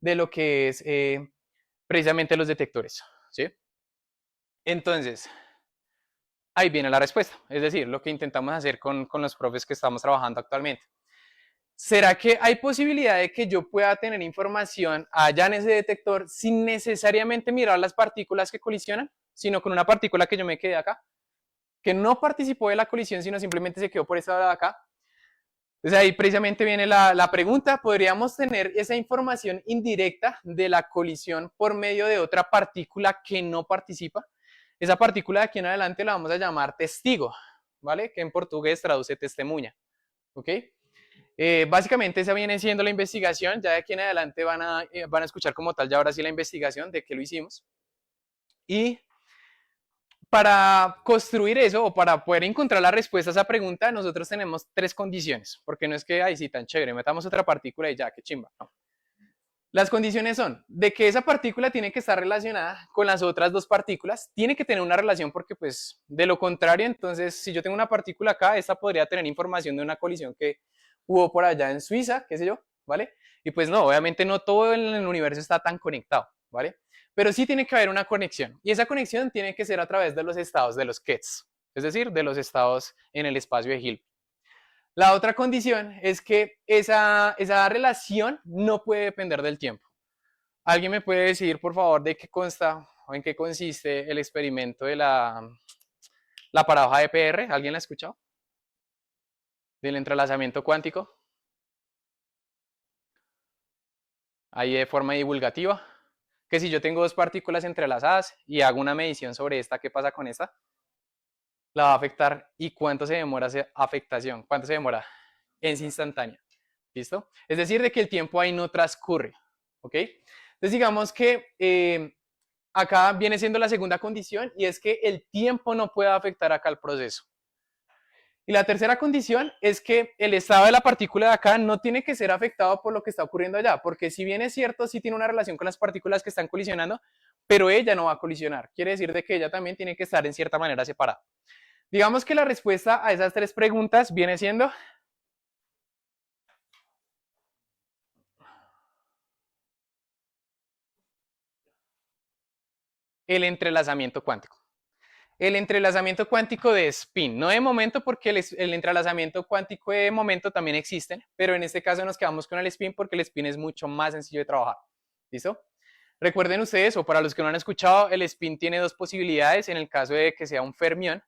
de lo que es precisamente los detectores, ¿sí? Entonces, ahí viene la respuesta. Es decir, lo que intentamos hacer con los profes que estamos trabajando actualmente. ¿Será que hay posibilidad de que yo pueda tener información allá en ese detector sin necesariamente mirar las partículas que colisionan, sino con una partícula que yo me quedé acá, que no participó de la colisión, sino simplemente se quedó por esta lado de acá? Entonces ahí precisamente viene la pregunta, ¿podríamos tener esa información indirecta de la colisión por medio de otra partícula que no participa? Esa partícula de aquí en adelante la vamos a llamar testigo, ¿vale? Que en portugués traduce testemunha, ¿ok? Básicamente esa viene siendo la investigación, ya de aquí en adelante van a escuchar como tal ya ahora sí la investigación de qué lo hicimos. Y para construir eso o para poder encontrar la respuesta a esa pregunta, nosotros tenemos tres condiciones, porque no es que, ay, sí, tan chévere, metamos otra partícula y ya, qué chimba, no. Las condiciones son de que esa partícula tiene que estar relacionada con las otras dos partículas, tiene que tener una relación porque pues de lo contrario, entonces si yo tengo una partícula acá, esta podría tener información de una colisión que hubo por allá en Suiza, qué sé yo, ¿vale? Y pues no, obviamente no todo en el universo está tan conectado, ¿vale? Pero sí tiene que haber una conexión y esa conexión tiene que ser a través de los estados de los Kets, es decir, de los estados en el espacio de Hilbert. La otra condición es que esa relación no puede depender del tiempo. ¿Alguien me puede decir, por favor, de qué consta o en qué consiste el experimento de la paradoja de PR? ¿Alguien la ha escuchado? Del entrelazamiento cuántico. Ahí de forma divulgativa. Que si yo tengo dos partículas entrelazadas y hago una medición sobre esta, ¿qué pasa con esta? La va a afectar. ¿Y cuánto se demora esa afectación? ¿Cuánto se demora? Es instantánea. ¿Listo? Es decir, de que el tiempo ahí no transcurre. ¿Ok? Entonces digamos que acá viene siendo la segunda condición y es que el tiempo no puede afectar acá el proceso. Y la tercera condición es que el estado de la partícula de acá no tiene que ser afectado por lo que está ocurriendo allá, porque si bien es cierto, sí tiene una relación con las partículas que están colisionando, pero ella no va a colisionar. Quiere decir de que ella también tiene que estar en cierta manera separada. Digamos que la respuesta a esas tres preguntas viene siendo el entrelazamiento cuántico. El entrelazamiento cuántico de spin, no de momento, porque el entrelazamiento cuántico de momento también existen, pero en este caso nos quedamos con el spin porque el spin es mucho más sencillo de trabajar. ¿Listo? Recuerden ustedes, o para los que no han escuchado, el spin tiene dos posibilidades. En el caso de que sea un fermión,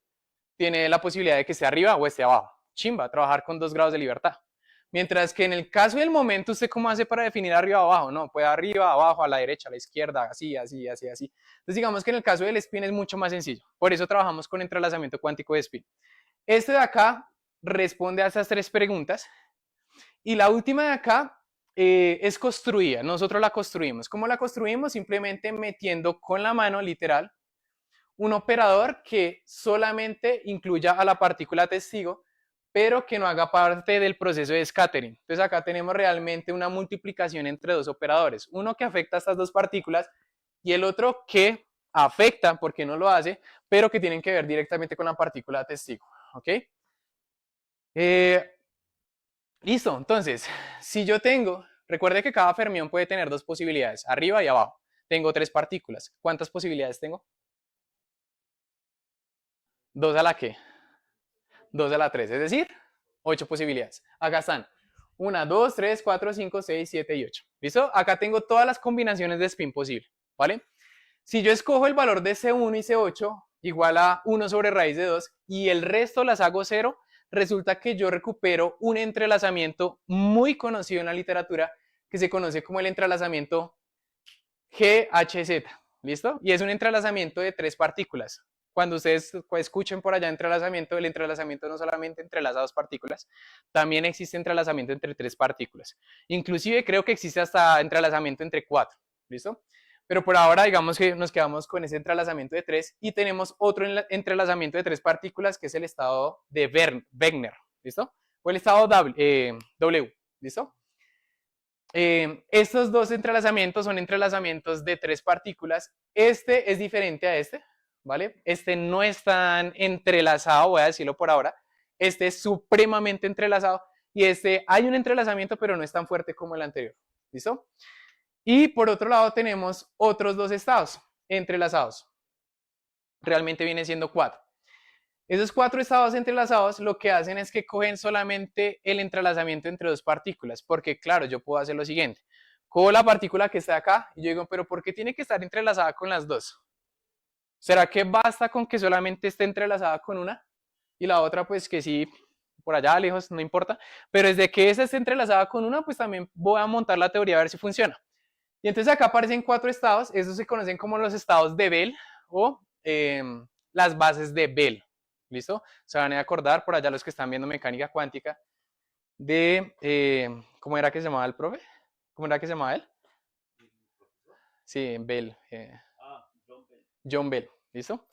tiene la posibilidad de que esté arriba o esté abajo. Chimba, trabajar con 2 grados de libertad. Mientras que en el caso del momento, ¿usted cómo hace para definir arriba o abajo? No, puede arriba, abajo, a la derecha, a la izquierda, así, así, así, así. Entonces digamos que en el caso del spin es mucho más sencillo. Por eso trabajamos con entrelazamiento cuántico de spin. Este de acá responde a esas 3 preguntas. Y la última de acá es construida. Nosotros la construimos. ¿Cómo la construimos? Simplemente metiendo con la mano, literal, un operador que solamente incluya a la partícula testigo, pero que no haga parte del proceso de scattering. Entonces acá tenemos realmente una multiplicación entre 2 operadores. Uno que afecta a estas 2 partículas y el otro que afecta, porque no lo hace, pero que tienen que ver directamente con la partícula testigo. ¿Ok? Listo. Entonces, si yo tengo, recuerde que cada fermión puede tener 2 posibilidades, arriba y abajo. Tengo 3 partículas. ¿Cuántas posibilidades tengo? 2 a la ¿qué? 2 a la 3, es decir, 8 posibilidades. Acá están 1, 2, 3, 4, 5, 6, 7 y 8. ¿Listo? Acá tengo todas las combinaciones de spin posible, ¿vale? Si yo escojo el valor de C1 y C8 igual a 1 sobre raíz de 2 y el resto las hago 0, resulta que yo recupero un entrelazamiento muy conocido en la literatura que se conoce como el entrelazamiento GHZ. ¿Listo? Y es un entrelazamiento de 3 partículas. Cuando ustedes escuchen por allá entrelazamiento, el entrelazamiento no solamente entrelaza 2 partículas, también existe entrelazamiento entre 3 partículas. Inclusive creo que existe hasta entrelazamiento entre 4. ¿Listo? Pero por ahora digamos que nos quedamos con ese entrelazamiento de 3 y tenemos otro entrelazamiento de 3 partículas que es el estado de Wegener. ¿Listo? O el estado W. ¿Listo? Estos 2 entrelazamientos son entrelazamientos de 3 partículas. Este es diferente a este, ¿vale? Este no es tan entrelazado, voy a decirlo por ahora. Este es supremamente entrelazado y este hay un entrelazamiento, pero no es tan fuerte como el anterior. ¿Listo? Y por otro lado tenemos otros 2 estados entrelazados. Realmente viene siendo 4. Esos 4 estados entrelazados lo que hacen es que cogen solamente el entrelazamiento entre 2 partículas, porque claro, yo puedo hacer lo siguiente. Cojo la partícula que está acá y yo digo, pero ¿por qué tiene que estar entrelazada con las 2? ¿Será que basta con que solamente esté entrelazada con una? Y la otra, pues que sí, por allá lejos, no importa. Pero desde que esa esté entrelazada con una, pues también voy a montar la teoría a ver si funciona. Y entonces acá aparecen 4 estados. Esos se conocen como los estados de Bell o las bases de Bell. ¿Listo? Se van a acordar por allá los que están viendo mecánica cuántica de, ¿cómo era que se llamaba el profe? ¿Cómo era que se llamaba él? Sí, Bell. John Bell, ¿listo?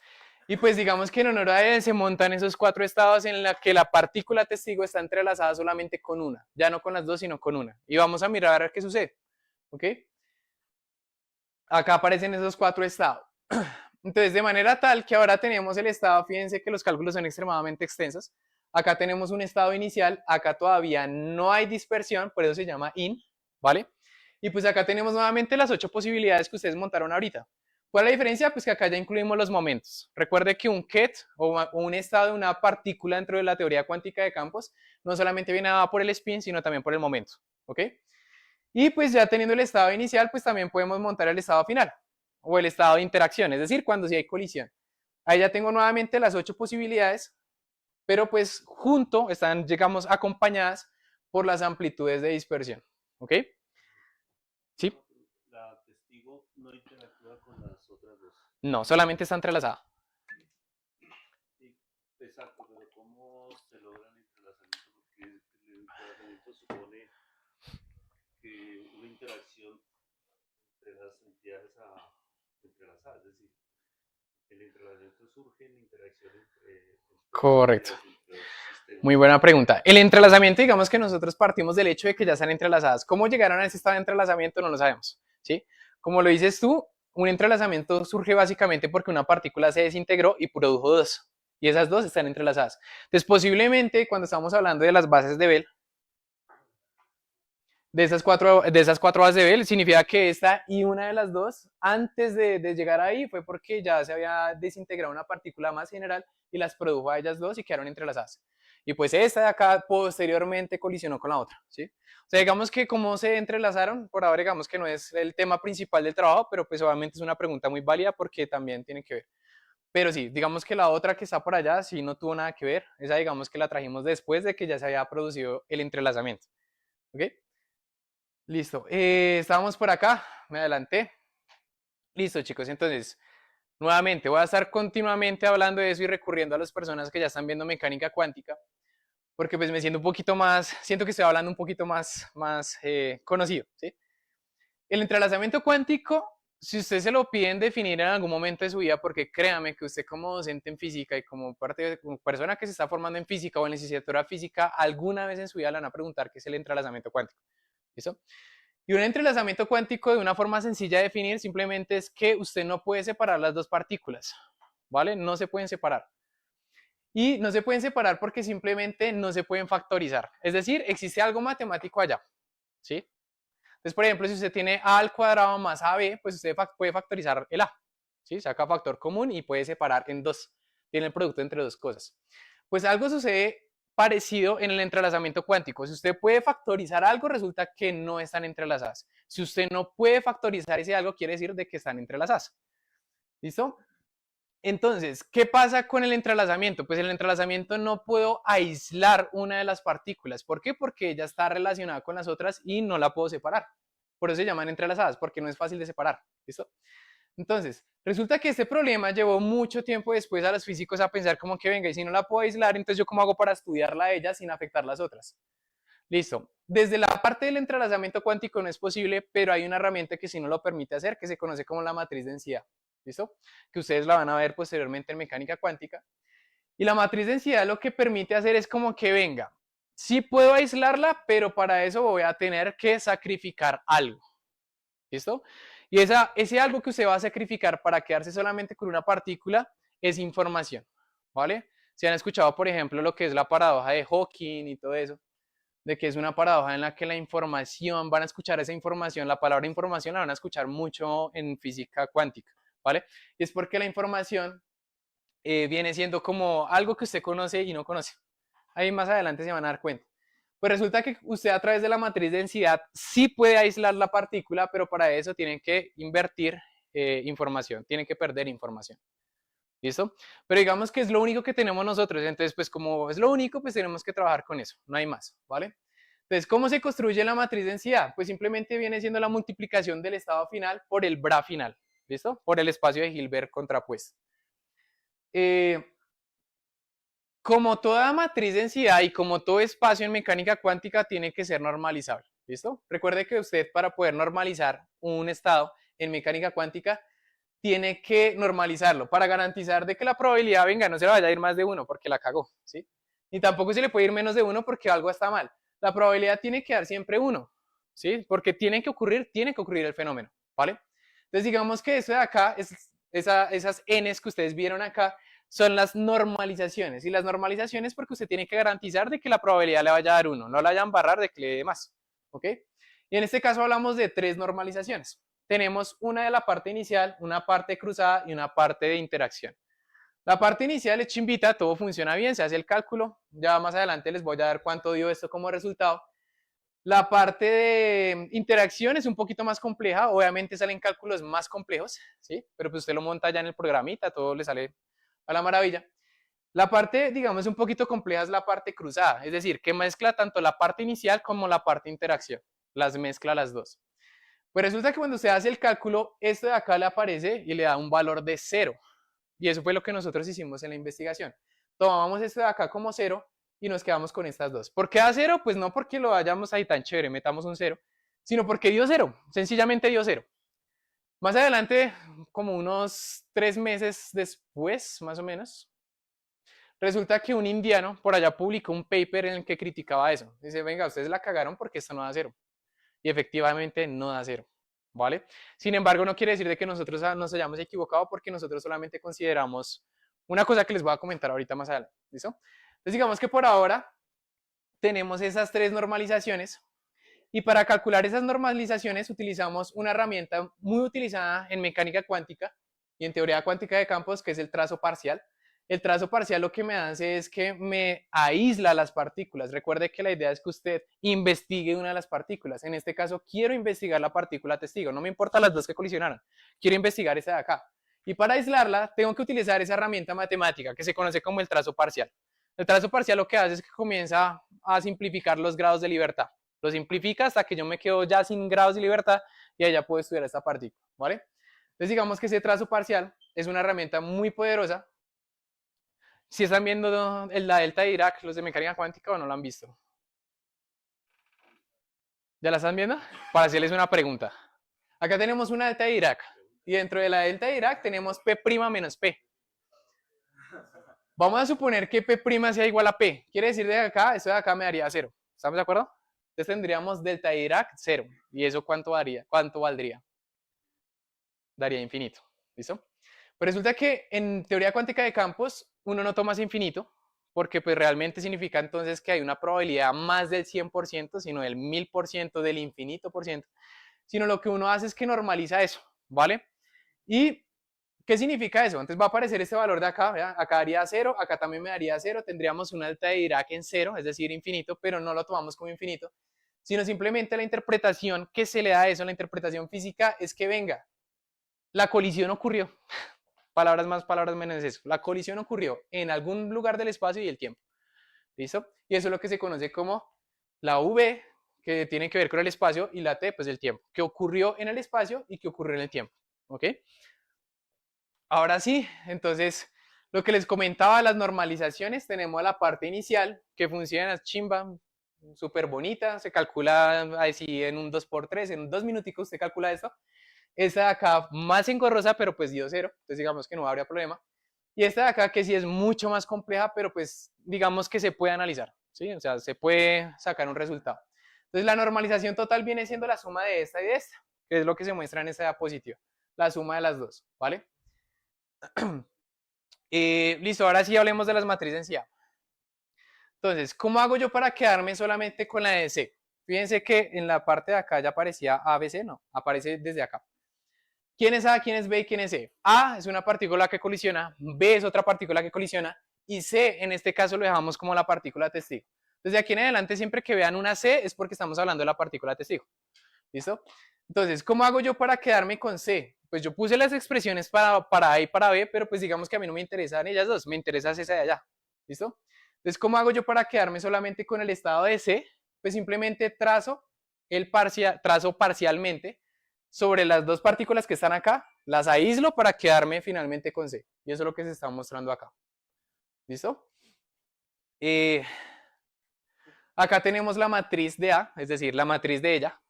Y pues digamos que en honor a él se montan esos 4 estados en la que la partícula testigo está entrelazada solamente con una, ya no con las 2, sino con una. Y vamos a mirar a ver qué sucede, ¿ok? Acá aparecen esos 4 estados. Entonces, de manera tal que ahora tenemos el estado, fíjense que los cálculos son extremadamente extensos. Acá tenemos un estado inicial, acá todavía no hay dispersión, por eso se llama IN, ¿vale? Y pues acá tenemos nuevamente las 8 posibilidades que ustedes montaron ahorita. ¿Cuál es la diferencia? Pues que acá ya incluimos los momentos. Recuerde que un ket o un estado de una partícula dentro de la teoría cuántica de campos no solamente viene dado por el spin, sino también por el momento, ¿ok? Y pues ya teniendo el estado inicial, pues también podemos montar el estado final o el estado de interacción, es decir, cuando sí hay colisión. Ahí ya tengo nuevamente las 8 posibilidades, pero pues junto están, digamos, acompañadas por las amplitudes de dispersión. ¿Ok? ¿Sí? La testigo no interactúa con las otras 2. No, solamente está entrelazada. Exacto, pero ¿cómo se logra el entrelazamiento? Porque el entrelazamiento supone que una interacción entre las entidades entrelazadas, es decir, el entrelazamiento surge en interacción entre Correcto. los sistemas. Muy buena pregunta. El entrelazamiento, digamos que nosotros partimos del hecho de que ya están entrelazadas. ¿Cómo llegaron a ese estado de entrelazamiento? No lo sabemos, ¿sí? Como lo dices tú, un entrelazamiento surge básicamente porque una partícula se desintegró y produjo 2. Y esas 2 están entrelazadas. Entonces, posiblemente, cuando estamos hablando de las bases de Bell, de esas cuatro bases de Bell, significa que esta y una de las dos, antes de llegar ahí, fue porque ya se había desintegrado una partícula más general y las produjo a ellas dos y quedaron entrelazadas. Y pues esta de acá posteriormente colisionó con la otra, ¿sí? O sea, digamos que cómo se entrelazaron, por ahora digamos que no es el tema principal del trabajo, pero pues obviamente es una pregunta muy válida porque también tiene que ver. Pero sí, digamos que la otra que está por allá sí no tuvo nada que ver. Esa digamos que la trajimos después de que ya se había producido el entrelazamiento. ¿Ok? Listo. Estábamos por acá. Me adelanté. Listo, chicos. Entonces, nuevamente voy a estar continuamente hablando de eso y recurriendo a las personas que ya están viendo mecánica cuántica. Porque pues me siento un poquito más, siento que estoy hablando un poquito más conocido. ¿Sí? El entrelazamiento cuántico, si usted se lo piden definir en algún momento de su vida, porque créame que usted como docente en física y como persona que se está formando en física o en licenciatura física, alguna vez en su vida le van a preguntar qué es el entrelazamiento cuántico. ¿Listo? Y un entrelazamiento cuántico de una forma sencilla de definir simplemente es que usted no puede separar las dos partículas, ¿vale? No se pueden separar. Y no se pueden separar porque simplemente no se pueden factorizar. Es decir, existe algo matemático allá, ¿sí? Entonces, por ejemplo, si usted tiene a al cuadrado más ab, pues usted puede factorizar el a, ¿sí? Saca factor común y puede separar en dos. Tiene el producto entre dos cosas. Pues algo sucede parecido en el entrelazamiento cuántico. Si usted puede factorizar algo, resulta que no están entrelazadas. Si usted no puede factorizar ese algo, quiere decir de que están entrelazadas. ¿Listo? Entonces, ¿qué pasa con el entrelazamiento? Pues el entrelazamiento no puedo aislar una de las partículas. ¿Por qué? Porque ella está relacionada con las otras y no la puedo separar. Por eso se llaman entrelazadas, porque no es fácil de separar. ¿Listo? Entonces, resulta que este problema llevó mucho tiempo después a los físicos a pensar como que venga, y si no la puedo aislar, entonces yo cómo hago para estudiarla a ella sin afectar las otras. Listo. Desde la parte del entrelazamiento cuántico no es posible, pero hay una herramienta que sí nos lo permite hacer, que se conoce como la matriz densidad. ¿Listo? Que ustedes la van a ver posteriormente en mecánica cuántica. Y la matriz densidad lo que permite hacer es como que venga, sí puedo aislarla, pero para eso voy a tener que sacrificar algo. ¿Listo? Y ese algo que usted va a sacrificar para quedarse solamente con una partícula es información. ¿Vale? Si han escuchado, por ejemplo, lo que es la paradoja de Hawking y todo eso, de que es una paradoja en la que la información, van a escuchar esa información, la palabra información la van a escuchar mucho en física cuántica, ¿vale? Y es porque la información viene siendo como algo que usted conoce y no conoce. Ahí más adelante se van a dar cuenta. Pues resulta que usted a través de la matriz de densidad sí puede aislar la partícula, pero para eso tienen que invertir información, tienen que perder información. ¿Listo? Pero digamos que es lo único que tenemos nosotros, entonces pues como es lo único, pues tenemos que trabajar con eso, no hay más, ¿vale? Entonces, ¿cómo se construye la matriz de densidad? Pues simplemente viene siendo la multiplicación del estado final por el bra final, ¿listo? Por el espacio de Hilbert contrapuesto. Como toda matriz de densidad y como todo espacio en mecánica cuántica tiene que ser normalizable, ¿listo? Recuerde que usted para poder normalizar un estado en mecánica cuántica tiene que normalizarlo para garantizar de que la probabilidad, venga, no se le vaya a ir más de 1 porque la cagó, ¿sí? Ni tampoco se le puede ir menos de 1 porque algo está mal. La probabilidad tiene que dar siempre 1, ¿sí? Porque tiene que ocurrir el fenómeno, ¿vale? Entonces digamos que eso de acá, esas n's que ustedes vieron acá, son las normalizaciones. Y las normalizaciones porque usted tiene que garantizar de que la probabilidad le vaya a dar 1, no la vayan a barrar de que le dé más, ¿ok? Y en este caso hablamos de 3 normalizaciones. Tenemos una de la parte inicial, una parte cruzada y una parte de interacción. La parte inicial es chimbita, todo funciona bien, se hace el cálculo. Ya más adelante les voy a dar cuánto dio esto como resultado. La parte de interacción es un poquito más compleja, obviamente salen cálculos más complejos, ¿sí? Pero pues usted lo monta ya en el programita, todo le sale a la maravilla. La parte, digamos, un poquito compleja es la parte cruzada, es decir, que mezcla tanto la parte inicial como la parte de interacción, las mezcla las dos. Pues resulta que cuando usted hace el cálculo, esto de acá le aparece y le da un valor de 0. Y eso fue lo que nosotros hicimos en la investigación. Tomamos esto de acá como 0 y nos quedamos con estas dos. ¿Por qué da 0? Pues no porque lo vayamos ahí tan chévere, metamos un 0, sino porque dio 0, sencillamente dio 0. Más adelante, como unos 3 meses después, más o menos, resulta que un indiano por allá publicó un paper en el que criticaba eso. Dice, venga, ustedes la cagaron porque esto no da 0. Y efectivamente no da 0, ¿vale? Sin embargo, no quiere decir de que nosotros nos hayamos equivocado porque nosotros solamente consideramos una cosa que les voy a comentar ahorita más adelante, ¿listo? Entonces digamos que por ahora tenemos esas 3 normalizaciones Y para calcular esas normalizaciones utilizamos una herramienta muy utilizada en mecánica cuántica y en teoría cuántica de campos, que es el trazo parcial. El trazo parcial lo que me hace es que me aísla las partículas. Recuerde que la idea es que usted investigue una de las partículas. En este caso, quiero investigar la partícula testigo. No me importa las dos que colisionaron. Quiero investigar esa de acá. Y para aislarla, tengo que utilizar esa herramienta matemática que se conoce como el trazo parcial. El trazo parcial lo que hace es que comienza a simplificar los grados de libertad. Lo simplifica hasta que yo me quedo ya sin grados de libertad y allá puedo estudiar esta partícula, ¿vale? Entonces digamos que ese trazo parcial es una herramienta muy poderosa. Si están viendo la delta de Dirac, los de mecánica cuántica, o no la han visto. ¿Ya la están viendo? Para hacerles una pregunta. Acá tenemos una delta de Dirac y dentro de la delta de Dirac tenemos P' menos P. Vamos a suponer que P' sea igual a P. Quiere decir de acá, esto de acá me daría 0. ¿Estamos de acuerdo? Entonces tendríamos delta de Dirac 0. ¿Y eso cuánto daría? ¿Cuánto valdría? Daría infinito. ¿Listo? Pero resulta que en teoría cuántica de campos uno no toma ese infinito porque pues realmente significa entonces que hay una probabilidad más del 100%, sino del 1000%, del infinito por ciento. Sino lo que uno hace es que normaliza eso, ¿vale? ¿Y qué significa eso? Entonces va a aparecer este valor de acá, ¿verdad? Acá daría 0, acá también me daría 0, tendríamos una delta de Dirac en 0, es decir, infinito, pero no lo tomamos como infinito, sino simplemente la interpretación que se le da a eso, la interpretación física, es que venga, la colisión ocurrió. Palabras más, palabras menos eso. La colisión ocurrió en algún lugar del espacio y el tiempo. ¿Listo? Y eso es lo que se conoce como la V, que tiene que ver con el espacio, y la T, pues el tiempo. Que ocurrió en el espacio y que ocurrió en el tiempo. ¿Ok? Ahora sí, entonces, lo que les comentaba, las normalizaciones, tenemos la parte inicial, que funciona chimba, súper bonita, se calcula así en un 2×3, en 2 minuticos usted calcula esto. Esta de acá más engorrosa, pero pues dio 0, entonces digamos que no habría problema. Y esta de acá que sí es mucho más compleja, pero pues digamos que se puede analizar, ¿sí? O sea, se puede sacar un resultado. Entonces la normalización total viene siendo la suma de esta y de esta, que es lo que se muestra en esta diapositiva, la suma de las dos, ¿vale? Listo, ahora sí hablemos de las matrices en sí. Entonces, ¿cómo hago yo para quedarme solamente con la de C? Fíjense que en la parte de acá ya aparecía ABC, no, aparece desde acá. ¿Quién es A, quién es B y quién es C? A es una partícula que colisiona, B es otra partícula que colisiona y C en este caso lo dejamos como la partícula testigo. Desde aquí en adelante siempre que vean una C es porque estamos hablando de la partícula testigo. ¿Listo? Entonces, ¿cómo hago yo para quedarme con C? Pues yo puse las expresiones para A y para B, pero pues digamos que a mí no me interesan ellas dos, me interesa esa de allá. ¿Listo? Entonces, ¿cómo hago yo para quedarme solamente con el estado de C? Pues simplemente trazo parcialmente sobre las dos partículas que están acá, las aíslo para quedarme finalmente con C. Y eso es lo que se está mostrando acá. ¿Listo? Acá tenemos la matriz de A, es decir, la matriz de ella.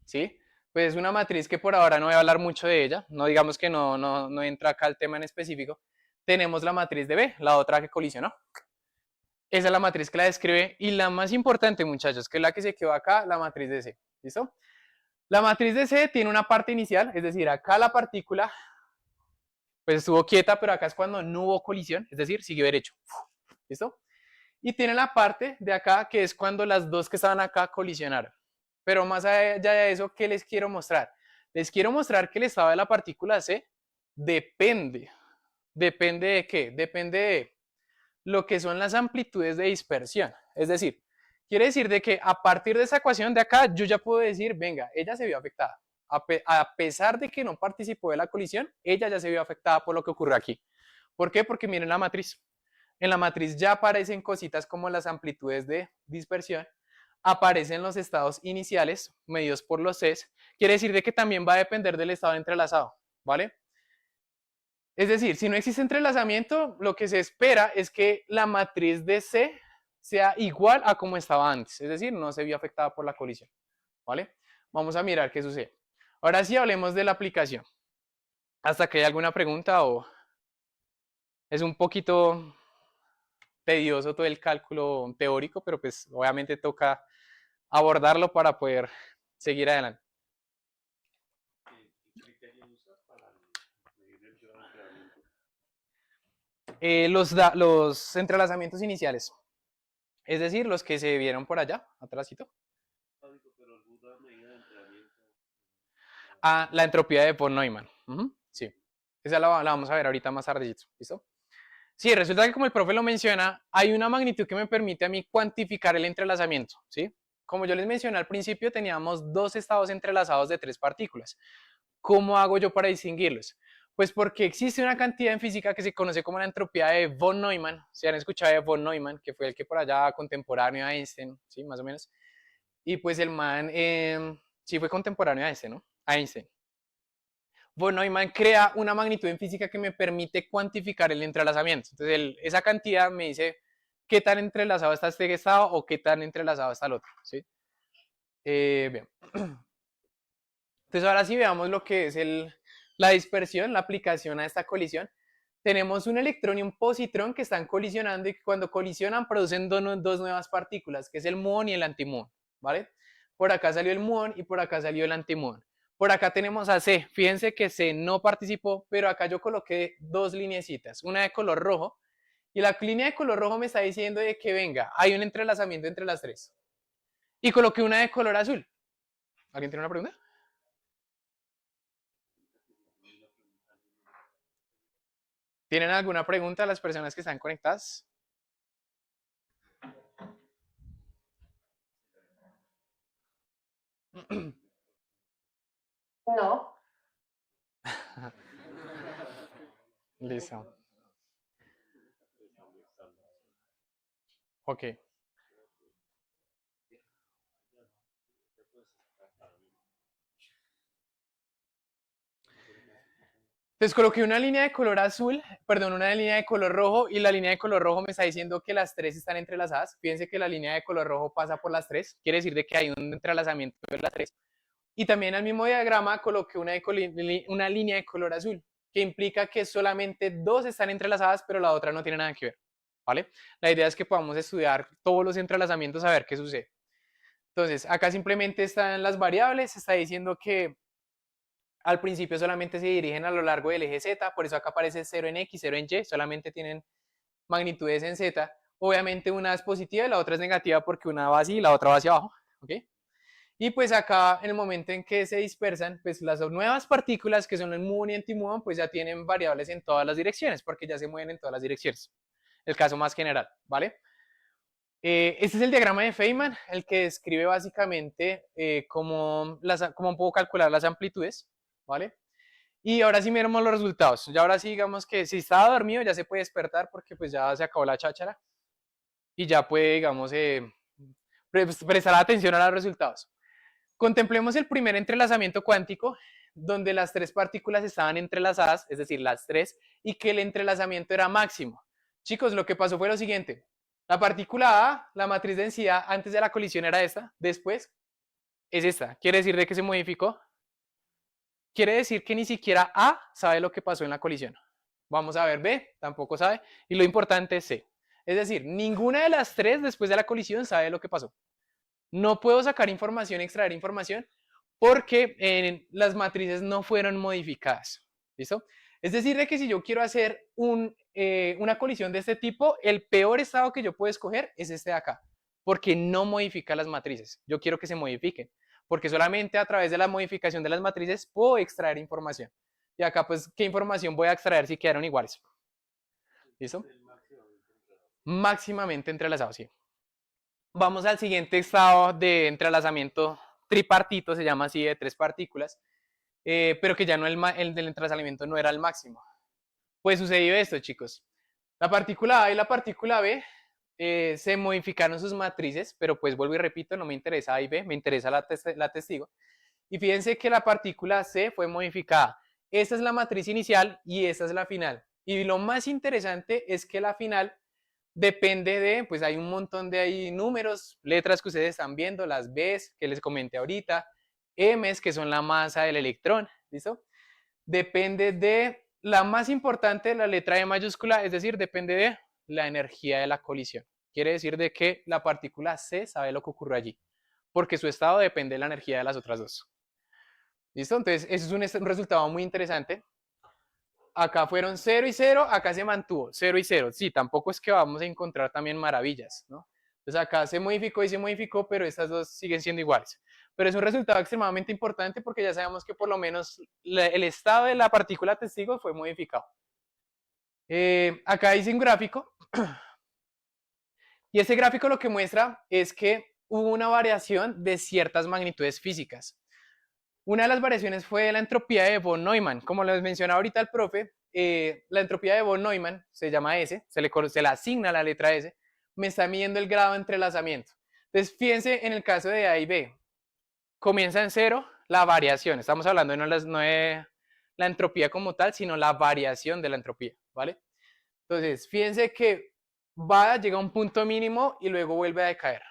¿Sí? Pues es una matriz que por ahora no voy a hablar mucho de ella, no digamos que no entra acá el tema en específico. Tenemos la matriz de B, la otra que colisionó. Esa es la matriz que la describe y la más importante, muchachos, que es la que se quedó acá, la matriz de C. ¿Listo? La matriz de C tiene una parte inicial, es decir, acá la partícula pues estuvo quieta, pero acá es cuando no hubo colisión, es decir, siguió derecho. ¿Listo? Y tiene la parte de acá que es cuando las dos que estaban acá colisionaron. Pero más allá de eso, ¿qué les quiero mostrar? Les quiero mostrar que el estado de la partícula C depende. ¿Depende de qué? Depende de lo que son las amplitudes de dispersión. Es decir, quiere decir de que a partir de esa ecuación de acá, yo ya puedo decir, venga, ella se vio afectada. A pesar de que no participó de la colisión, ella ya se vio afectada por lo que ocurrió aquí. ¿Por qué? Porque miren la matriz. En la matriz ya aparecen cositas como las amplitudes de dispersión, aparecen los estados iniciales medidos por los Cs, quiere decir de que también va a depender del estado entrelazado, ¿vale? Es decir, si no existe entrelazamiento, lo que se espera es que la matriz de C sea igual a como estaba antes, es decir, no se vio afectada por la colisión, ¿vale? Vamos a mirar qué sucede. Ahora sí hablemos de la aplicación. ¿Hasta que hay alguna pregunta o es un poquito tedioso todo el cálculo teórico, pero pues obviamente toca abordarlo para poder seguir adelante? ¿Qué criterio usas para medir el grado de enfriamiento? Los entrelazamientos iniciales, es decir, los que se vieron por allá, atrásito. a la entropía de von Neumann. Sí, esa la vamos a ver ahorita más tardecito, ¿listo? Sí, resulta que como el profe lo menciona, hay una magnitud que me permite a mí cuantificar el entrelazamiento, ¿sí? Como yo les mencioné al principio, teníamos dos estados entrelazados de tres partículas. ¿Cómo hago yo para distinguirlos? Pues porque existe una cantidad en física que se conoce como la entropía de von Neumann. Si han escuchado de von Neumann, que fue el que por allá contemporáneo a Einstein, ¿sí? Más o menos. Y pues el man, sí fue contemporáneo a Einstein, ¿no? A Einstein. Von Neumann crea una magnitud en física que me permite cuantificar el entrelazamiento. Entonces, esa cantidad me dice qué tan entrelazado está este estado o qué tan entrelazado está el otro, ¿sí? Bien. Entonces, ahora sí veamos lo que es la dispersión, la aplicación a esta colisión. Tenemos un electrón y un positrón que están colisionando y que cuando colisionan producen dos nuevas partículas, que es el muón y el antimuón, ¿vale? Por acá salió el muón y por acá salió el antimuón. Por acá tenemos a C. Fíjense que C no participó, pero acá yo coloqué dos lineecitas, una de color rojo, y la línea de color rojo me está diciendo de que venga, hay un entrelazamiento entre las tres. Y coloqué una de color azul. ¿Alguien tiene una pregunta? ¿Tienen alguna pregunta a las personas que están conectadas? No. Listo. Ok. Entonces coloqué una línea de color azul, perdón, una línea de color rojo y la línea de color rojo me está diciendo que las tres están entrelazadas. Fíjense que la línea de color rojo pasa por las tres, quiere decir de que hay un entrelazamiento de las tres. Y también al mismo diagrama coloqué una línea de color azul, que implica que solamente dos están entrelazadas, pero la otra no tiene nada que ver, ¿vale? La idea es que podamos estudiar todos los entrelazamientos a ver qué sucede. Entonces, acá simplemente están las variables, está diciendo que al principio solamente se dirigen a lo largo del eje Z, por eso acá aparece 0 en X, 0 en Y, solamente tienen magnitudes en Z. Obviamente una es positiva y la otra es negativa porque una va así y la otra va hacia abajo, ¿ok? Y pues acá en el momento en que se dispersan, pues las nuevas partículas que son el muón y antimuón, pues ya tienen variables en todas las direcciones, porque ya se mueven en todas las direcciones. El caso más general, ¿vale? Este es el diagrama de Feynman, el que describe básicamente cómo puedo calcular las amplitudes, ¿vale? Y ahora sí miremos los resultados. Ya ahora sí digamos que si estaba dormido ya se puede despertar porque pues ya se acabó la cháchara y ya puede, digamos, prestar atención a los resultados. Contemplemos el primer entrelazamiento cuántico, donde las tres partículas estaban entrelazadas, es decir, las tres, y que el entrelazamiento era máximo. Chicos, lo que pasó fue lo siguiente. La partícula A, la matriz de densidad antes de la colisión era esta, después es esta. ¿Quiere decir de que se modificó? Quiere decir que ni siquiera A sabe lo que pasó en la colisión. Vamos a ver B, tampoco sabe, y lo importante es C. Es decir, ninguna de las tres después de la colisión sabe lo que pasó. No puedo sacar información, extraer información, porque las matrices no fueron modificadas. ¿Listo? Es decir, de que si yo quiero hacer una colisión de este tipo, el peor estado que yo puedo escoger es este de acá, porque no modifica las matrices. Yo quiero que se modifiquen, porque solamente a través de la modificación de las matrices puedo extraer información. Y acá, pues, ¿qué información voy a extraer si quedaron iguales? ¿Listo? Máximamente entrelazados, sí. Vamos al siguiente estado de entrelazamiento tripartito, se llama así, de tres partículas, pero que ya no el del entrelazamiento no era el máximo. Pues sucedió esto, chicos. La partícula A y la partícula B se modificaron sus matrices, pero pues vuelvo y repito, no me interesa A y B, me interesa la testigo. Y fíjense que la partícula C fue modificada. Esta es la matriz inicial y esta es la final. Y lo más interesante es que la final depende de, pues hay un montón de ahí números, letras que ustedes están viendo, las B's que les comenté ahorita, M's que son la masa del electrón, ¿listo? Depende de la más importante, la letra E mayúscula, es decir, depende de la energía de la colisión. Quiere decir de que la partícula C sabe lo que ocurrió allí, porque su estado depende de la energía de las otras dos. ¿Listo? Entonces, eso es un resultado muy interesante. Acá fueron 0 y 0, acá se mantuvo 0 y 0. Sí, tampoco es que vamos a encontrar también maravillas, ¿no? Entonces acá se modificó y se modificó, pero estas dos siguen siendo iguales. pero es un resultado extremadamente importante porque ya sabemos que por lo menos el estado de la partícula testigo fue modificado. Acá hice un gráfico y ese gráfico lo que muestra es que hubo una variación de ciertas magnitudes físicas. Una de las variaciones fue la entropía de von Neumann. Como les mencionaba ahorita el profe, la entropía de von Neumann se llama S, se le asigna la letra S, me está midiendo el grado de entrelazamiento. Entonces, fíjense en el caso de A y B, comienza en 0 la variación. Estamos hablando no de la entropía como tal, sino la variación de la entropía, ¿vale? Entonces, fíjense que llega a un punto mínimo y luego vuelve a decaer.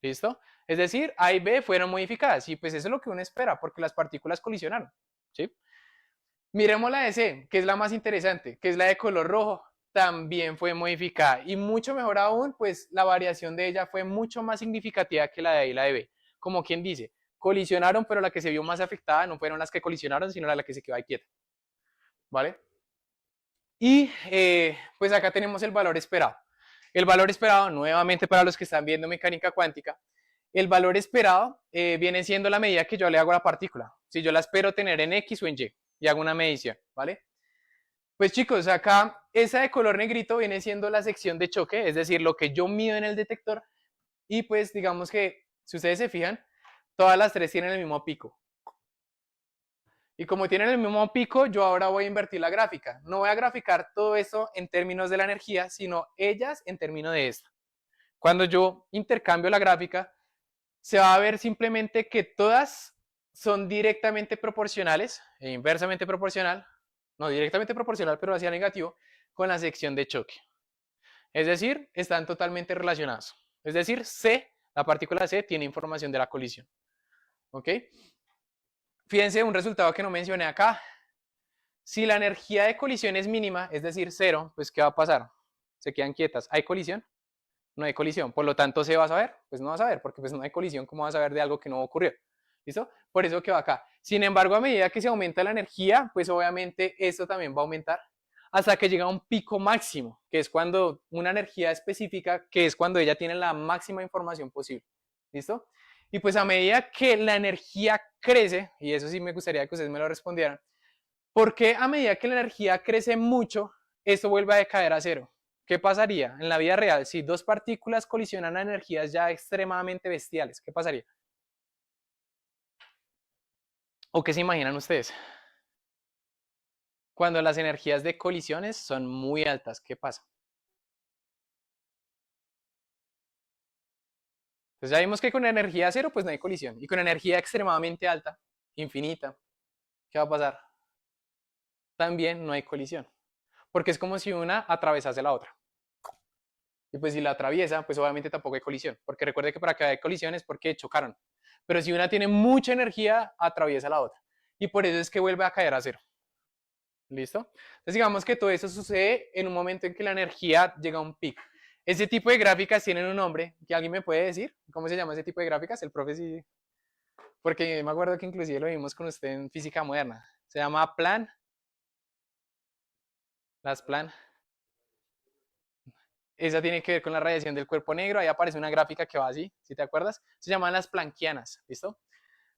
¿Listo? Es decir, A y B fueron modificadas y pues eso es lo que uno espera porque las partículas colisionaron, ¿sí? Miremos la de C, que es la más interesante, que es la de color rojo, también fue modificada y mucho mejor aún, pues la variación de ella fue mucho más significativa que la de A y la de B. Como quien dice, colisionaron, pero la que se vio más afectada no fueron las que colisionaron, sino la que se quedó ahí quieta, ¿vale? Y pues acá tenemos el valor esperado. El valor esperado, nuevamente para los que están viendo mecánica cuántica, el valor esperado viene siendo la medida que yo le hago a la partícula. Si yo la espero tener en X o en Y y hago una medición, ¿vale? Pues chicos, acá esa de color negrito viene siendo la sección de choque, es decir, lo que yo mido en el detector. Y pues digamos que, si ustedes se fijan, todas las tres tienen el mismo pico. Y como tienen el mismo pico, yo ahora voy a invertir la gráfica. No voy a graficar todo eso en términos de la energía, sino ellas en términos de esta. Cuando yo intercambio la gráfica, se va a ver simplemente que todas son directamente proporcionales e inversamente proporcional, no directamente proporcional, pero hacia negativo, con la sección de choque. Es decir, están totalmente relacionados. Es decir, C, la partícula C, tiene información de la colisión. ¿Ok? Fíjense un resultado que no mencioné acá. Si la energía de colisión es mínima, es decir, 0, pues ¿qué va a pasar? Se quedan quietas. ¿Hay colisión? No hay colisión. Por lo tanto, ¿se va a saber? Pues no va a saber, porque pues no hay colisión. ¿Cómo va a saber de algo que no ocurrió? ¿Listo? Por eso que va acá. Sin embargo, a medida que se aumenta la energía, pues obviamente esto también va a aumentar hasta que llega a un pico máximo, que es cuando una energía específica, que es cuando ella tiene la máxima información posible. ¿Listo? Y pues a medida que la energía crece, y eso sí me gustaría que ustedes me lo respondieran, ¿por qué a medida que la energía crece mucho, esto vuelve a decaer a 0? ¿Qué pasaría en la vida real si dos partículas colisionan a energías ya extremadamente bestiales? ¿Qué pasaría? ¿O qué se imaginan ustedes? Cuando las energías de colisiones son muy altas, ¿qué pasa? Entonces ya vimos que con energía 0 pues no hay colisión. Y con energía extremadamente alta, infinita, ¿qué va a pasar? También no hay colisión. Porque es como si una atravesase la otra. Y pues si la atraviesa, pues obviamente tampoco hay colisión. Porque recuerde que para que haya colisión es porque chocaron. Pero si una tiene mucha energía, atraviesa la otra. Y por eso es que vuelve a caer a 0. ¿Listo? Entonces digamos que todo eso sucede en un momento en que la energía llega a un pico. Ese tipo de gráficas tienen un nombre, que alguien me puede decir, ¿cómo se llama ese tipo de gráficas? El profe sí, porque me acuerdo que inclusive lo vimos con usted en física moderna. Se llama plan, las plan. Esa tiene que ver con la radiación del cuerpo negro, ahí aparece una gráfica que va así, si te acuerdas, se llaman las planckianas, ¿listo?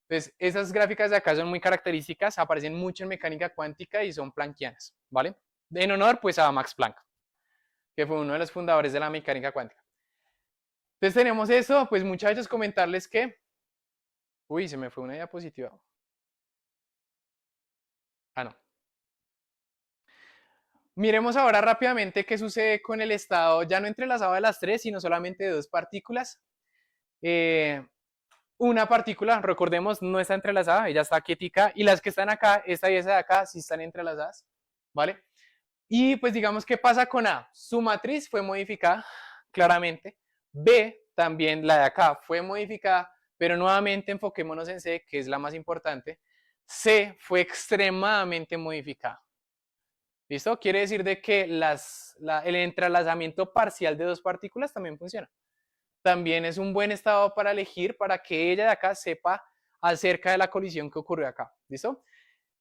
Entonces, esas gráficas de acá son muy características, aparecen mucho en mecánica cuántica y son planckianas, ¿vale? En honor, pues, a Max Planck, que fue uno de los fundadores de la mecánica cuántica. Entonces tenemos eso, pues muchachos, comentarles que... Uy, se me fue una diapositiva. Ah, no. Miremos ahora rápidamente qué sucede con el estado, ya no entrelazado de las tres, sino solamente de dos partículas. Una partícula, recordemos, no está entrelazada, ella está quietica, y las que están acá, esta y esa de acá, sí están entrelazadas, ¿vale? Y pues digamos, ¿qué pasa con A? Su matriz fue modificada, claramente. B, también la de acá, fue modificada, pero nuevamente enfoquémonos en C, que es la más importante. C fue extremadamente modificada. ¿Listo? Quiere decir de que el entrelazamiento parcial de dos partículas también funciona. También es un buen estado para elegir para que ella de acá sepa acerca de la colisión que ocurrió acá. ¿Listo?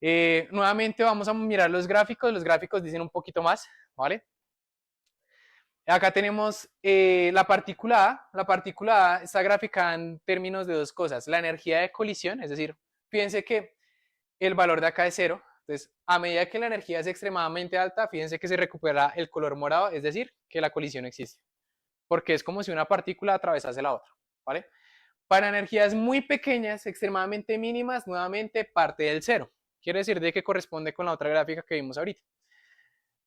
Nuevamente vamos a mirar los gráficos dicen un poquito más, ¿vale? Acá tenemos la partícula A. La partícula A está graficada en términos de dos cosas. La energía de colisión, es decir, fíjense que el valor de acá es cero. Entonces, a medida que la energía es extremadamente alta, fíjense que se recupera el color morado, es decir, que la colisión existe. Porque es como si una partícula atravesase la otra, ¿vale? Para energías muy pequeñas, extremadamente mínimas, nuevamente parte del cero. Quiere decir de que corresponde con la otra gráfica que vimos ahorita.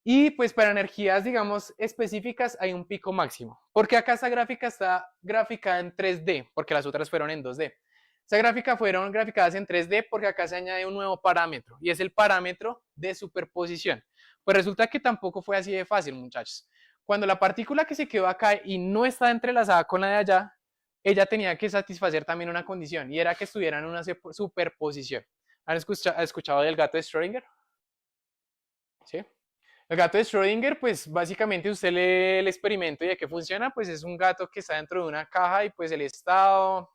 Y pues para energías, digamos, específicas hay un pico máximo. Porque acá esta gráfica está graficada en 3D, porque las otras fueron en 2D. Esta gráfica fueron graficadas en 3D porque acá se añade un nuevo parámetro y es el parámetro de superposición. Pues resulta que tampoco fue así de fácil, muchachos. Cuando la partícula que se quedó acá y no está entrelazada con la de allá, ella tenía que satisfacer también una condición y era que estuvieran en una superposición. ¿Han escuchado del gato de Schrödinger? ¿Sí? El gato de Schrödinger, pues básicamente usted lee el experimento y de qué funciona, pues es un gato que está dentro de una caja y pues el estado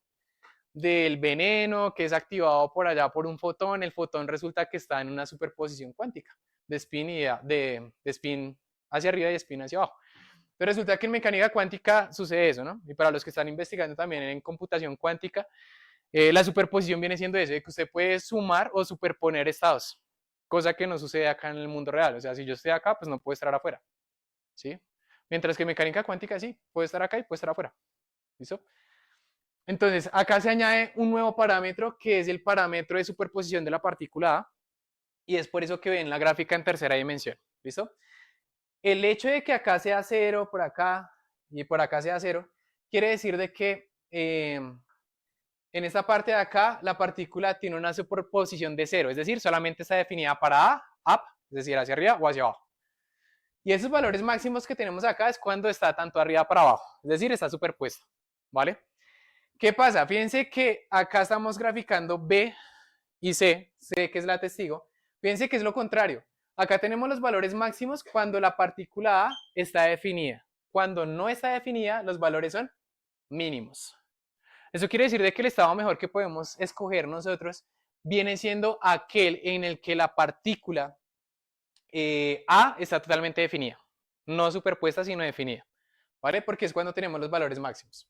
del veneno que es activado por allá por un fotón, el fotón resulta que está en una superposición cuántica de spin, de spin hacia arriba y spin hacia abajo. Pero resulta que en mecánica cuántica sucede eso, ¿no? Y para los que están investigando también en computación cuántica, la superposición viene siendo eso, de que usted puede sumar o superponer estados, cosa que no sucede acá en el mundo real. O sea, si yo estoy acá, pues no puedo estar afuera, ¿sí? Mientras que en mecánica cuántica sí, puede estar acá y puede estar afuera. ¿Listo? Entonces, acá se añade un nuevo parámetro que es el parámetro de superposición de la partícula A y es por eso que ven la gráfica en tercera dimensión. ¿Listo? El hecho de que acá sea cero, por acá y por acá sea cero, quiere decir de que en esta parte de acá la partícula tiene una superposición de cero, es decir, solamente está definida para A, up, es decir, hacia arriba o hacia abajo. Y esos valores máximos que tenemos acá es cuando está tanto arriba para abajo, es decir, está superpuesto, ¿vale? ¿Qué pasa? Fíjense que acá estamos graficando B y C que es la testigo. Fíjense que es lo contrario. Acá tenemos los valores máximos cuando la partícula A está definida. Cuando no está definida, los valores son mínimos. Eso quiere decir de que el estado mejor que podemos escoger nosotros viene siendo aquel en el que la partícula A está totalmente definida. No superpuesta, sino definida. ¿Vale? Porque es cuando tenemos los valores máximos.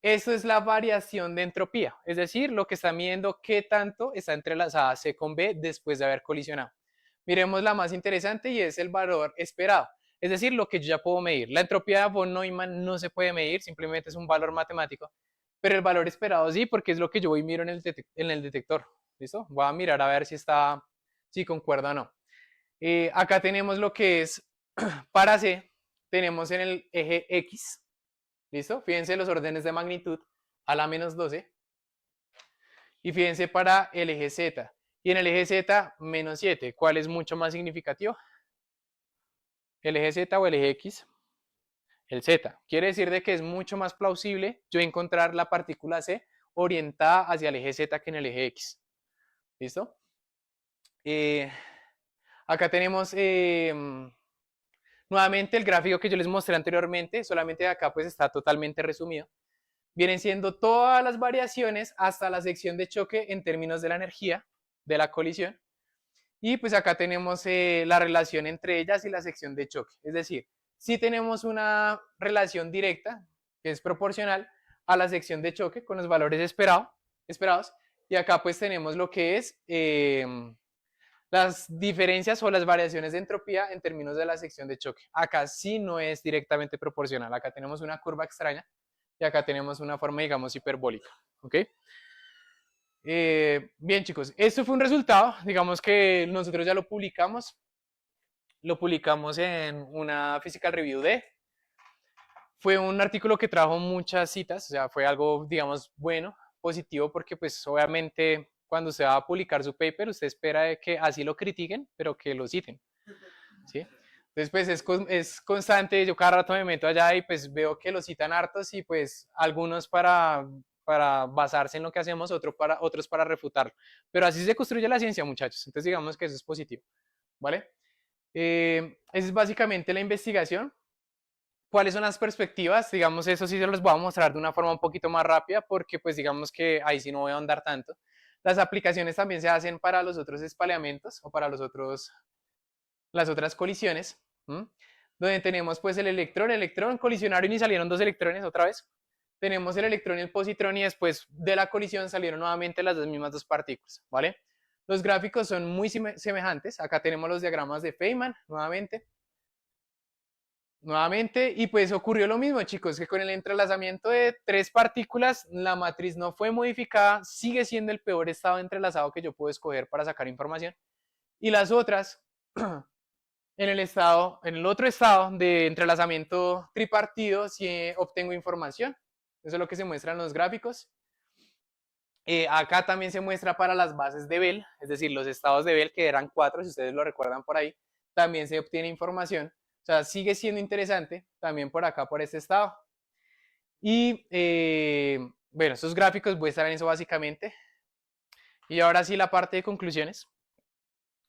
Eso es la variación de entropía, es decir, lo que está midiendo qué tanto está entrelazada C con B después de haber colisionado. Miremos la más interesante y es el valor esperado, es decir, lo que yo ya puedo medir. La entropía de von Neumann no se puede medir, simplemente es un valor matemático, pero el valor esperado sí, porque es lo que yo voy y miro en el detector. ¿Listo? Voy a mirar a ver si concuerda o no. Acá tenemos lo que es para C, tenemos en el eje X. ¿Listo? Fíjense los órdenes de magnitud a la menos 12. Y fíjense para el eje Z. Y en el eje Z, menos 7. ¿Cuál es mucho más significativo? ¿El eje Z o el eje X? El Z. Quiere decir de que es mucho más plausible yo encontrar la partícula C orientada hacia el eje Z que en el eje X. ¿Listo? Acá tenemos nuevamente el gráfico que yo les mostré anteriormente, solamente acá pues está totalmente resumido. Vienen siendo todas las variaciones hasta la sección de choque en términos de la energía de la colisión. Y pues acá tenemos la relación entre ellas y la sección de choque. Es decir, si tenemos una relación directa que es proporcional a la sección de choque con los valores esperados. Y acá pues tenemos lo que es las diferencias o las variaciones de entropía en términos de la sección de choque. Acá sí no es directamente proporcional. Acá tenemos una curva extraña y acá tenemos una forma, digamos, hiperbólica. ¿Ok? Bien, chicos, esto fue un resultado. Digamos que nosotros ya lo publicamos. Lo publicamos en una Physical Review D. Fue un artículo que trajo muchas citas, o sea, fue algo, digamos, bueno, positivo, porque pues obviamente cuando se va a publicar su paper, usted espera de que así lo critiquen, pero que lo citen, ¿sí? Entonces, pues es constante, yo cada rato me meto allá y pues veo que lo citan hartos y pues algunos para basarse en lo que hacemos, otros para refutarlo. Pero así se construye la ciencia, muchachos. Entonces, digamos que eso es positivo, ¿vale? Esa es básicamente la investigación. ¿Cuáles son las perspectivas? Digamos, eso sí se los voy a mostrar de una forma un poquito más rápida porque pues digamos que ahí sí no voy a ahondar tanto. Las aplicaciones también se hacen para los otros espaleamientos o para las otras colisiones. donde tenemos pues el electrón, colisionaron y salieron dos electrones otra vez. Tenemos el electrón y el positrón y después de la colisión salieron nuevamente las mismas dos partículas, ¿vale? Los gráficos son muy semejantes. Acá tenemos los diagramas de Feynman nuevamente. Y pues ocurrió lo mismo, chicos, que con el entrelazamiento de tres partículas, la matriz no fue modificada, sigue siendo el peor estado de entrelazado que yo puedo escoger para sacar información. Y las otras, en el otro estado de entrelazamiento tripartido, sí obtengo información. Eso es lo que se muestra en los gráficos. Acá también se muestra para las bases de Bell, es decir, los estados de Bell, que eran 4, si ustedes lo recuerdan por ahí, también se obtiene información. O sea, sigue siendo interesante también por acá, por este estado. Y bueno, estos gráficos voy a estar en eso básicamente. Y ahora sí la parte de conclusiones.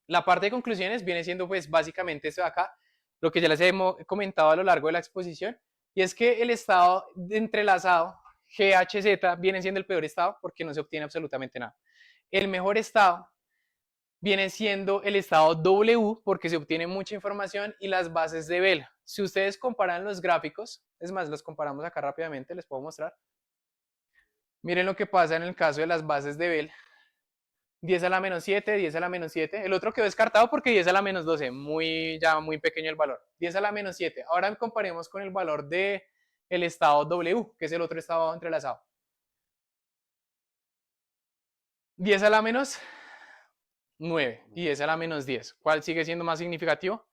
La parte de conclusiones viene siendo pues básicamente esto de acá, lo que ya les he comentado a lo largo de la exposición, y es que el estado entrelazado GHZ viene siendo el peor estado porque no se obtiene absolutamente nada. El mejor estado viene siendo el estado W porque se obtiene mucha información y las bases de Bell. Si ustedes comparan los gráficos, es más, los comparamos acá rápidamente, les puedo mostrar. Miren lo que pasa en el caso de las bases de Bell. 10 a la menos 7, 10 a la menos 7. El otro quedó descartado porque 10 a la menos 12, ya muy pequeño el valor. 10 a la menos 7. Ahora comparemos con el valor de el estado W, que es el otro estado entrelazado. 10 a la menos 9 y 10 a la menos 10. ¿Cuál sigue siendo más significativo?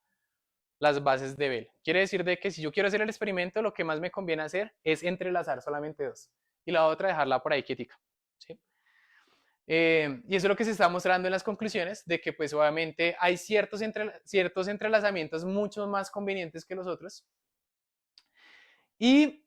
Las bases de Bell. Quiere decir de que si yo quiero hacer el experimento, lo que más me conviene hacer es entrelazar solamente dos. Y la otra dejarla por ahí quietica. ¿Sí? Y eso es lo que se está mostrando en las conclusiones, de que pues obviamente hay ciertos entrelazamientos mucho más convenientes que los otros. Y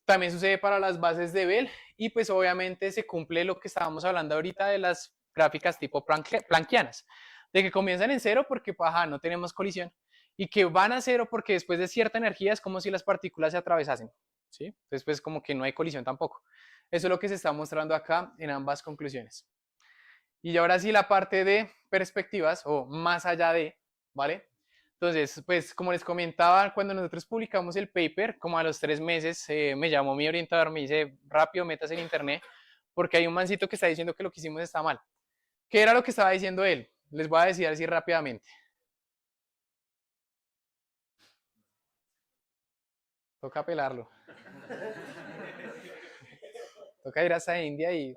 también sucede para las bases de Bell y pues obviamente se cumple lo que estábamos hablando ahorita de las gráficas tipo planckianas, de que comienzan en cero porque ajá, no tenemos colisión y que van a cero porque después de cierta energía es como si las partículas se atravesasen, ¿sí? Entonces pues como que no hay colisión tampoco. Eso es lo que se está mostrando acá en ambas conclusiones. Y ahora sí la parte de perspectivas o más allá de, ¿vale? Entonces, pues como les comentaba, cuando nosotros publicamos el paper, como a los 3 meses, me llamó mi orientador, me dice, rápido, metas en internet, porque hay un mancito que está diciendo que lo que hicimos está mal. ¿Qué era lo que estaba diciendo él? Les voy a decir así rápidamente. Toca pelarlo. Toca ir hasta India y...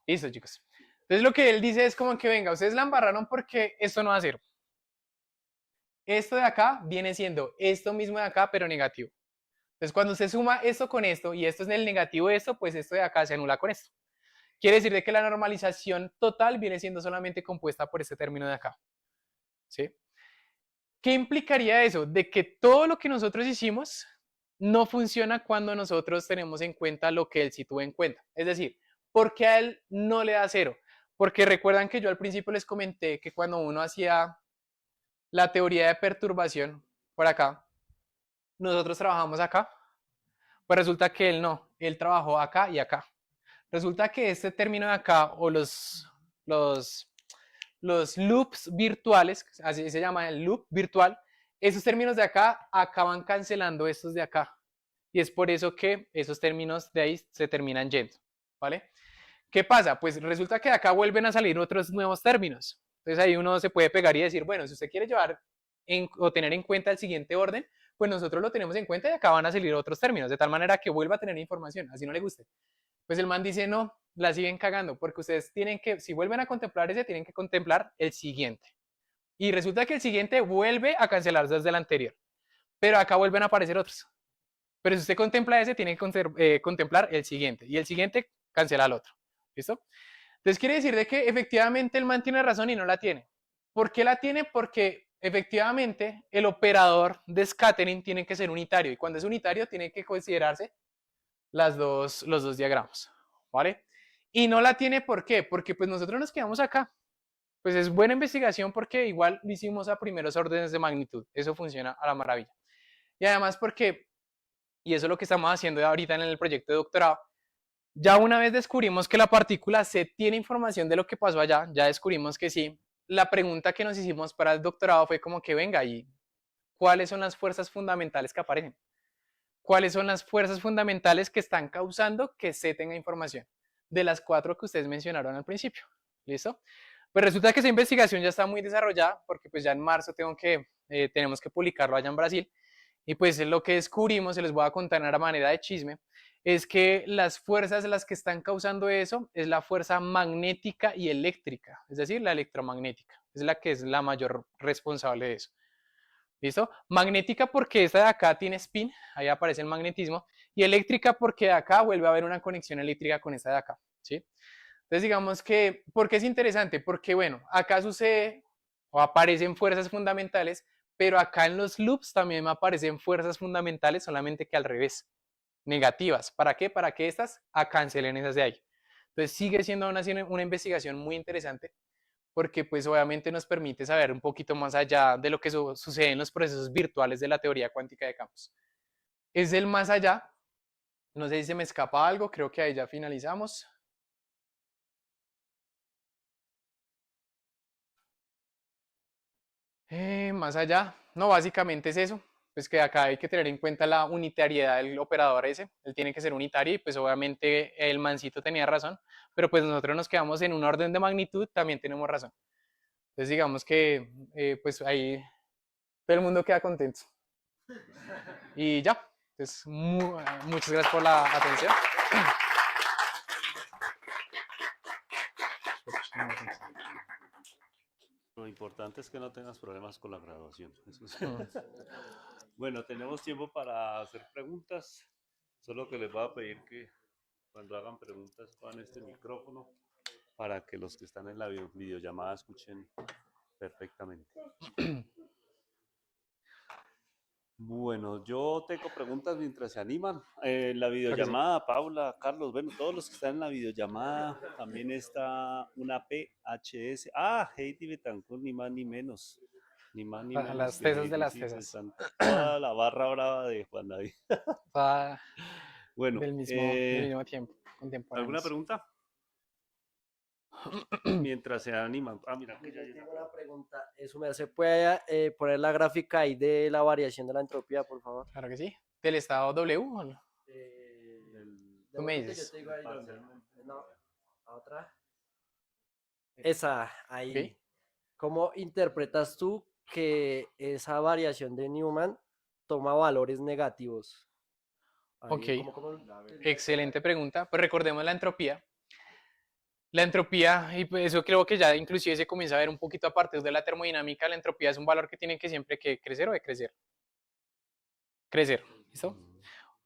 Listo, chicos. Entonces lo que él dice es como que venga, ustedes la embarraron porque esto no va a ser. Esto de acá viene siendo esto mismo de acá, pero negativo. Entonces cuando usted suma esto con esto y esto es el negativo de esto, pues esto de acá se anula con esto. Quiere decir de que la normalización total viene siendo solamente compuesta por este término de acá. ¿Sí? ¿Qué implicaría eso? De que todo lo que nosotros hicimos no funciona cuando nosotros tenemos en cuenta lo que él sí tuvo en cuenta. Es decir, ¿por qué a él no le da cero? Porque recuerdan que yo al principio les comenté que cuando uno hacía la teoría de perturbación por acá, nosotros trabajamos acá, pues resulta que él no, él trabajó acá y acá. Resulta que este término de acá o los loops virtuales, así se llama el loop virtual, esos términos de acá acaban cancelando estos de acá. Y es por eso que esos términos de ahí se terminan yendo, ¿vale? ¿Qué pasa? Pues resulta que de acá vuelven a salir otros nuevos términos. Entonces ahí uno se puede pegar y decir, bueno, si usted quiere llevar o tener en cuenta el siguiente orden, pues nosotros lo tenemos en cuenta y acá van a salir otros términos, de tal manera que vuelva a tener información, así no le guste. Pues el man dice, no, la siguen cagando, porque ustedes tienen que, si vuelven a contemplar ese, tienen que contemplar el siguiente. Y resulta que el siguiente vuelve a cancelarse desde el anterior, pero acá vuelven a aparecer otros. Pero si usted contempla ese, tiene que contemplar el siguiente, y el siguiente cancela al otro. ¿Listo? Entonces quiere decir de que efectivamente el man tiene razón y no la tiene. ¿Por qué la tiene? Porque efectivamente el operador de scattering tiene que ser unitario, y cuando es unitario tiene que considerarse los dos diagramas, ¿vale? Y no la tiene, ¿por qué? Porque pues nosotros nos quedamos acá. Pues es buena investigación porque igual lo hicimos a primeros órdenes de magnitud. Eso funciona a la maravilla. Y además porque, y eso es lo que estamos haciendo ahorita en el proyecto de doctorado, Ya una vez descubrimos que la partícula C tiene información de lo que pasó allá, ya descubrimos que sí. La pregunta que nos hicimos para el doctorado fue como que venga, ¿y cuáles son las fuerzas fundamentales que aparecen? ¿Cuáles son las fuerzas fundamentales que están causando que C tenga información? De las 4 que ustedes mencionaron al principio. ¿Listo? Pues resulta que esa investigación ya está muy desarrollada porque pues ya en marzo tenemos que publicarlo allá en Brasil. Y pues lo que descubrimos, se les voy a contar a manera de chisme, es que las fuerzas las que están causando eso es la fuerza magnética y eléctrica, es decir, la electromagnética, es la que es la mayor responsable de eso. ¿Listo? Magnética porque esta de acá tiene spin, ahí aparece el magnetismo, y eléctrica porque de acá vuelve a haber una conexión eléctrica con esta de acá, ¿sí? Entonces digamos que, ¿por qué es interesante? Porque bueno, acá sucede o aparecen fuerzas fundamentales, pero acá en los loops también me aparecen fuerzas fundamentales, solamente que al revés, negativas. ¿Para qué? Para que estas cancelen esas de ahí. Entonces sigue siendo una investigación muy interesante porque pues obviamente nos permite saber un poquito más allá de lo que sucede en los procesos virtuales de la teoría cuántica de campos. Es el más allá, no sé si se me escapa algo, creo que ahí ya finalizamos. Más allá, no, básicamente es eso, pues que acá hay que tener en cuenta la unitariedad del operador ese, él tiene que ser unitario y pues obviamente el mancito tenía razón, pero pues nosotros nos quedamos en un orden de magnitud, también tenemos razón. Entonces digamos que pues ahí todo el mundo queda contento. Y ya, entonces muchas gracias por la atención. Lo importante es que no tengas problemas con la graduación. Bueno, tenemos tiempo para hacer preguntas. Solo que les voy a pedir que cuando hagan preguntas pongan este micrófono para que los que están en la videollamada escuchen perfectamente. Bueno, yo tengo preguntas mientras se animan. La videollamada, Paula, Carlos, bueno, todos los que están en la videollamada, también está una PHS. Ah, Heidi Betancourt, ni más ni menos. Ni más ni menos Las que tesas de Heidi, las sí, tesas. están toda la barra brava de Juan David. Bueno, Del mismo tiempo, ¿alguna contemporáneos. pregunta? Mientras se animan. Ah, mira, que ya Yo llega. tengo una pregunta. ¿Se puede poner la gráfica ahí de la variación de la entropía, por favor? Claro que sí. ¿Del estado W o no? Tú me Devuélvete, yo dices. te digo ahí dónde. No, a otra. Esa, ahí. Ok. ¿Cómo interpretas tú que esa variación de Newman toma valores negativos? Ok. Ahí, ¿cómo Excelente pregunta. Pues recordemos la entropía. La entropía, y pues eso creo que ya inclusive se comienza a ver un poquito a partir de la termodinámica, la entropía es un valor que tiene que siempre que crecer o decrecer. Crecer, ¿listo?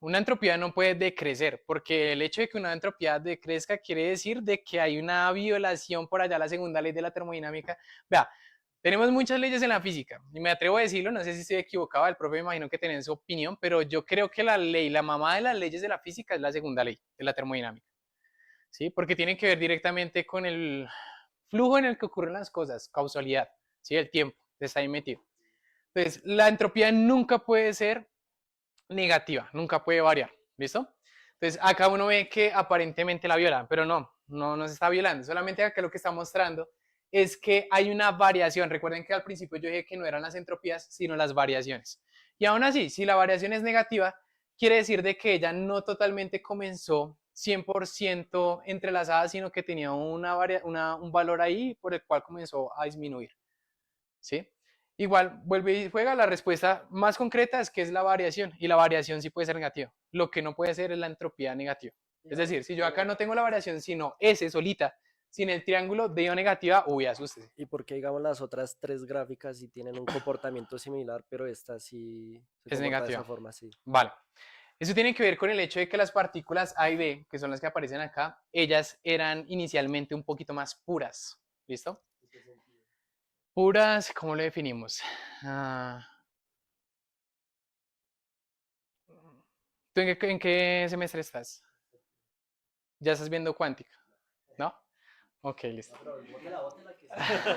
Una entropía no puede decrecer, porque el hecho de que una entropía decrezca quiere decir de que hay una violación por allá a la segunda ley de la termodinámica. Vea, tenemos muchas leyes en la física, y me atrevo a decirlo, no sé si estoy equivocado, el profe me imagino que tiene su opinión, pero yo creo que la ley, la mamá de las leyes de la física es la segunda ley de la termodinámica, ¿sí? Porque tiene que ver directamente con el flujo en el que ocurren las cosas, causalidad, ¿sí? El tiempo está ahí metido. Entonces, la entropía nunca puede ser negativa, nunca puede variar, ¿listo? Entonces, acá uno ve que aparentemente la viola, pero no se está violando, solamente acá lo que está mostrando es que hay una variación. Recuerden que al principio yo dije que no eran las entropías, sino las variaciones. Y aún así, si la variación es negativa, quiere decir de que ella no totalmente comenzó 100% entrelazada, sino que tenía un valor ahí por el cual comenzó a disminuir, ¿sí? Igual, vuelve y juega, la respuesta más concreta es que es la variación, y la variación sí puede ser negativa. Lo que no puede ser es la entropía negativa. Es decir, si yo acá no tengo la variación, sino S solita, sin el triángulo de I negativa, uy, asústese. ¿Y por qué, digamos, las otras tres gráficas sí tienen un comportamiento similar, pero esta sí se Es comporta de esa negativa. forma? Sí. Vale. Eso tiene que ver con el hecho de que las partículas A y B, que son las que aparecen acá, ellas eran inicialmente un poquito más puras. ¿Listo? Puras, ¿cómo lo definimos? ¿Tú en qué semestre estás? ¿Ya estás viendo cuántica? ¿No? Ok, listo.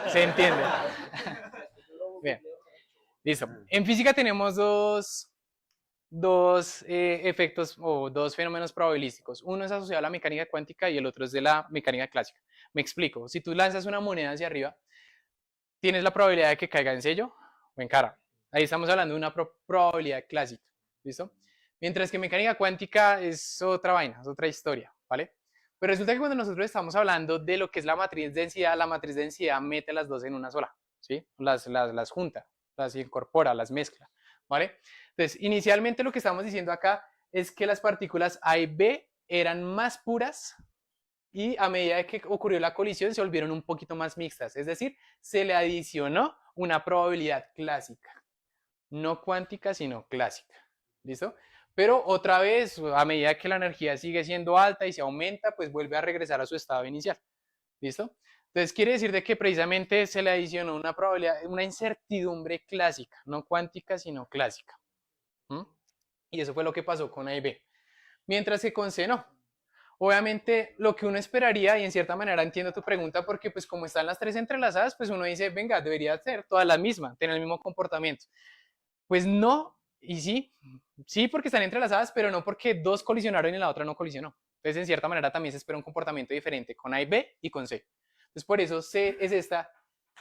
Se entiende. Bien, listo. En física tenemos dos efectos o dos fenómenos probabilísticos. Uno es asociado a la mecánica cuántica y el otro es de la mecánica clásica. Me explico. Si tú lanzas una moneda hacia arriba, tienes la probabilidad de que caiga en sello o en cara. Ahí estamos hablando de una probabilidad clásica. ¿Listo? Mientras que mecánica cuántica es otra vaina, es otra historia, ¿vale? Pero resulta que cuando nosotros estamos hablando de lo que es la matriz densidad mete las dos en una sola, ¿sí? Las junta, las incorpora, las mezcla, ¿vale? Entonces, inicialmente lo que estamos diciendo acá es que las partículas A y B eran más puras y a medida que ocurrió la colisión se volvieron un poquito más mixtas, es decir, se le adicionó una probabilidad clásica, no cuántica, sino clásica, ¿listo? Pero otra vez, a medida que la energía sigue siendo alta y se aumenta, pues vuelve a regresar a su estado inicial, ¿listo? Entonces quiere decir de que precisamente se le adicionó una probabilidad, una incertidumbre clásica, no cuántica, sino clásica. ¿Mm? Y eso fue lo que pasó con A y B. Mientras que con C no. Obviamente lo que uno esperaría, y en cierta manera entiendo tu pregunta, porque pues como están las tres entrelazadas, pues uno dice, venga, debería ser todas las mismas, tener el mismo comportamiento. Pues no, y sí, sí porque están entrelazadas, pero no porque dos colisionaron y la otra no colisionó. Entonces, en cierta manera también se espera un comportamiento diferente con A y B y con C. Entonces, por eso C es esta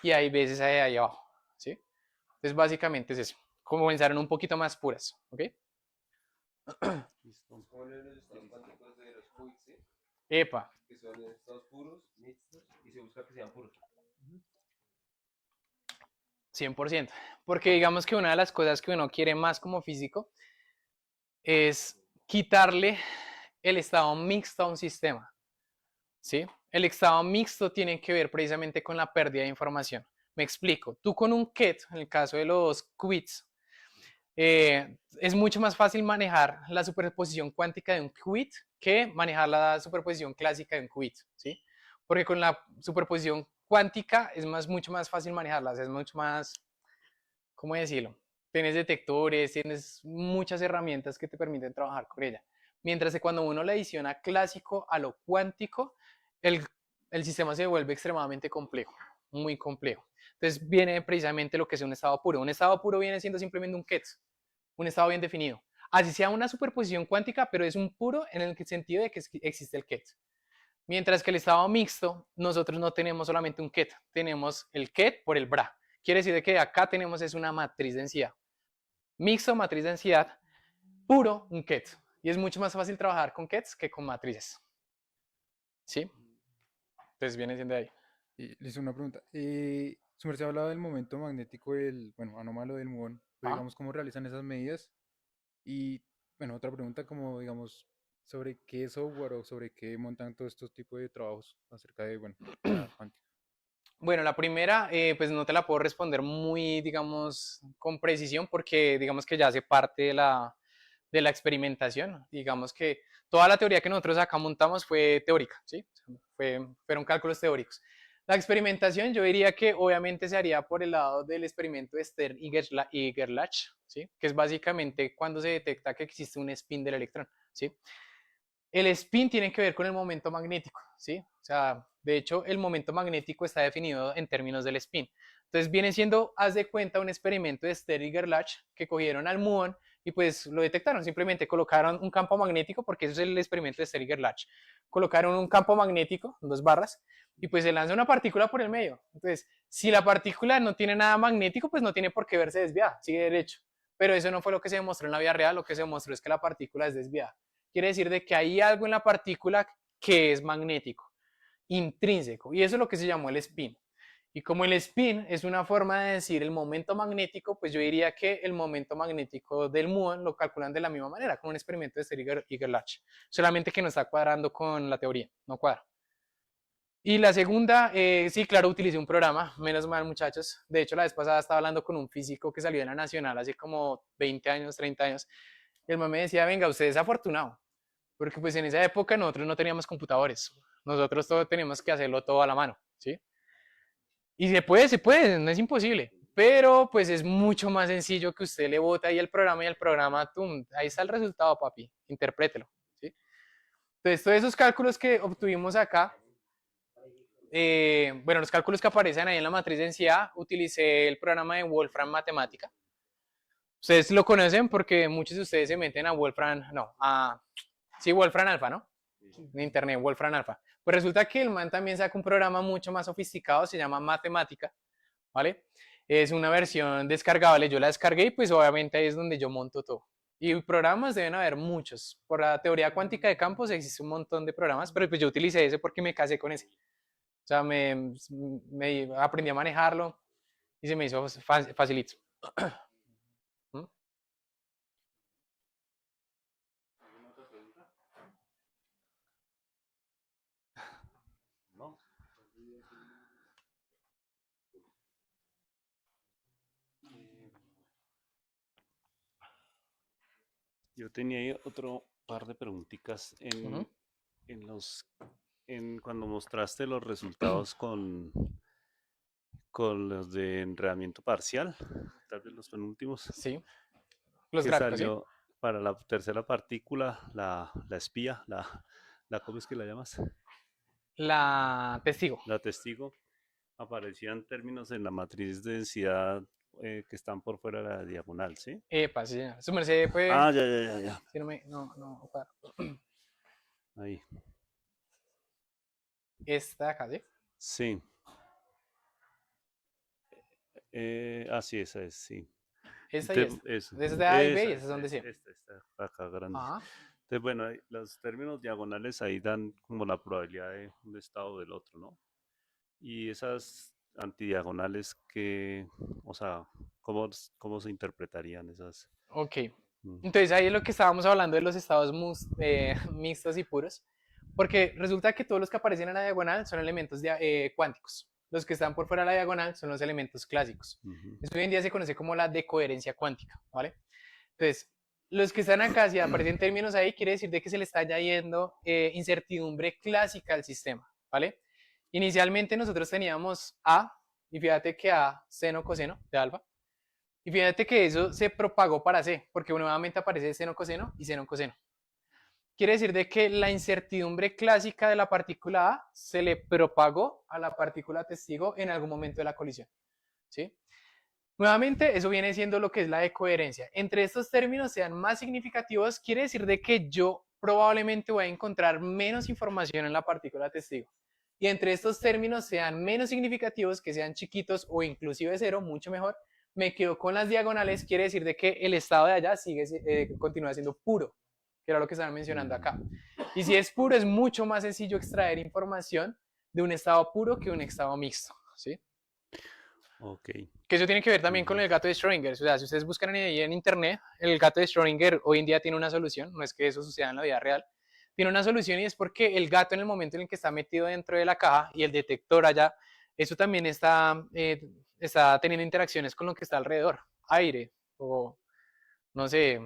y A y B es esa de ahí abajo, ¿sí? Entonces, básicamente es eso. Como pensaron un poquito más puras, ¿ok? Listo. Como los estados cuánticos de los qubits, ¿sí? Epa, Que son estados puros, mixtos, y se busca que sean puros. 100%. Porque digamos que una de las cosas que uno quiere más como físico es quitarle el estado mixto a un sistema, ¿sí? El estado mixto tiene que ver precisamente con la pérdida de información. Me explico. Tú con un QET, en el caso de los qubits, es mucho más fácil manejar la superposición cuántica de un qubit que manejar la superposición clásica de un qubit, ¿sí? Porque con la superposición cuántica es mucho más fácil manejarla, es mucho más, ¿cómo decirlo? Tienes detectores, tienes muchas herramientas que te permiten trabajar con ella. Mientras que cuando uno le adiciona clásico a lo cuántico, el, el sistema se vuelve extremadamente complejo, muy complejo. Entonces viene precisamente lo que es un estado puro. Un estado puro viene siendo simplemente un QET, un estado bien definido. Así sea una superposición cuántica, pero es un puro en el sentido de que existe el QET. Mientras que el estado mixto, nosotros no tenemos solamente un QET, tenemos el QET por el BRA. Quiere decir que acá tenemos es una matriz densidad. Mixto, matriz densidad, puro, un QET. Y es mucho más fácil trabajar con QETs que con matrices. ¿Sí? Entonces viene siendo ahí. Le hice una pregunta. Su merced ha hablado del momento magnético del, bueno, anómalo del muón, pero Ajá. digamos, ¿cómo realizan esas medidas? Y, bueno, otra pregunta como, digamos, sobre qué software o sobre qué montan todos estos tipos de trabajos acerca de, bueno, la cuántica. Bueno, la primera, pues no te la puedo responder muy, digamos, con precisión porque digamos que ya hace parte de la experimentación. Digamos que toda la teoría que nosotros acá montamos fue teórica, ¿sí? Fueron cálculos teóricos. La experimentación yo diría que obviamente se haría por el lado del experimento de Stern y Gerlach, ¿sí? Que es básicamente cuando se detecta que existe un spin del electrón, ¿sí? El spin tiene que ver con el momento magnético, ¿sí? O sea, de hecho, el momento magnético está definido en términos del spin. Entonces, viene siendo, haz de cuenta, un experimento de Stern y Gerlach que cogieron al muón y pues lo detectaron. Simplemente colocaron un campo magnético, porque eso es el experimento de Stern y Gerlach. Colocaron un campo magnético, 2 barras, y pues se lanza una partícula por el medio. Entonces, si la partícula no tiene nada magnético, pues no tiene por qué verse desviada, sigue derecho. Pero eso no fue lo que se demostró en la vida real, lo que se demostró es que la partícula es desviada. Quiere decir de que hay algo en la partícula que es magnético, intrínseco, y eso es lo que se llamó el spin. Y como el spin es una forma de decir el momento magnético, pues yo diría que el momento magnético del muón lo calculan de la misma manera, con un experimento de Stern y Gerlach, solamente que no está cuadrando con la teoría, no cuadra. Y la segunda, sí, claro, utilicé un programa, menos mal muchachos. De hecho, la vez pasada estaba hablando con un físico que salió de la Nacional hace como 20 años, 30 años, y el man me decía, venga, usted es afortunado, porque pues en esa época nosotros no teníamos computadores, nosotros todo teníamos que hacerlo todo a la mano, ¿sí? Y se puede, no es imposible, pero pues es mucho más sencillo que usted le bote ahí el programa y el programa, tum, ahí está el resultado, papi, interprételo, ¿sí? Entonces, todos esos cálculos que obtuvimos acá, bueno, los cálculos que aparecen ahí en la matriz de densidad, utilicé el programa de Wolfram Matemática. Ustedes lo conocen porque muchos de ustedes se meten a Wolfram, no, sí, Wolfram Alpha, ¿no? En internet, Wolfram Alpha. Pues resulta que el man también saca un programa mucho más sofisticado, se llama Matemática, ¿vale? Es una versión descargable, yo la descargué y pues obviamente ahí es donde yo monto todo. Y programas deben haber muchos. Por la teoría cuántica de campos existe un montón de programas, pero pues yo utilicé ese porque me casé con ese. O sea, me aprendí a manejarlo y se me hizo facilito. ¿Mm? ¿No? Yo tenía ahí otro par de preguntitas Ujú. en cuando mostraste los resultados con los de enredamiento parcial, tal vez los penúltimos, Sí, los que gráficos, ¿sí? salió para la tercera partícula, la espía, ¿cómo es que la llamas? La testigo. La testigo, aparecían términos en la matriz de densidad que están por fuera de la diagonal, ¿sí? Epa, sí, señor. Su merced fue, Ah, ya. si no me, no, Ahí. esta acá, ¿sí? Sí. Sí, esa es, sí. Esta y esta. Eso. Esa es de A y B y esas son de C. Esta, acá grande. Ajá. Entonces, bueno, los términos diagonales ahí dan como la probabilidad de un estado o del otro, ¿no? Y esas antidiagonales o sea, ¿cómo se interpretarían esas? Ok. Mm, Entonces ahí es lo que estábamos hablando de los estados mixtos y puros, porque resulta que todos los que aparecen en la diagonal son elementos cuánticos. Los que están por fuera de la diagonal son los elementos clásicos. ujú. Esto hoy en día se conoce como la decoherencia cuántica, ¿vale? Entonces, los que están acá, si aparecen términos ahí, quiere decir de que se le está yendo incertidumbre clásica al sistema, ¿vale? Inicialmente nosotros teníamos A, y fíjate que A, seno, coseno de alfa, y fíjate que eso se propagó para C, porque nuevamente aparece seno, coseno y seno, coseno. Quiere decir de que la incertidumbre clásica de la partícula A se le propagó a la partícula testigo en algún momento de la colisión, ¿sí? Nuevamente, eso viene siendo lo que es la decoherencia. Entre estos términos sean más significativos, quiere decir de que yo probablemente voy a encontrar menos información en la partícula testigo. Y entre estos términos sean menos significativos, que sean chiquitos o inclusive cero, mucho mejor, me quedo con las diagonales, quiere decir de que el estado de allá continúa siendo puro, que era lo que estaban mencionando acá. Mm, Y si es puro, es mucho más sencillo extraer información de un estado puro que un estado mixto, ¿sí? ok. Que eso tiene que ver también con Ujú. el gato de Schrödinger. O sea, si ustedes buscan ahí en internet, el gato de Schrödinger hoy en día tiene una solución, no es que eso suceda en la vida real, tiene una solución y es porque el gato en el momento en el que está metido dentro de la caja y el detector allá, eso también está teniendo interacciones con lo que está alrededor, aire o no sé,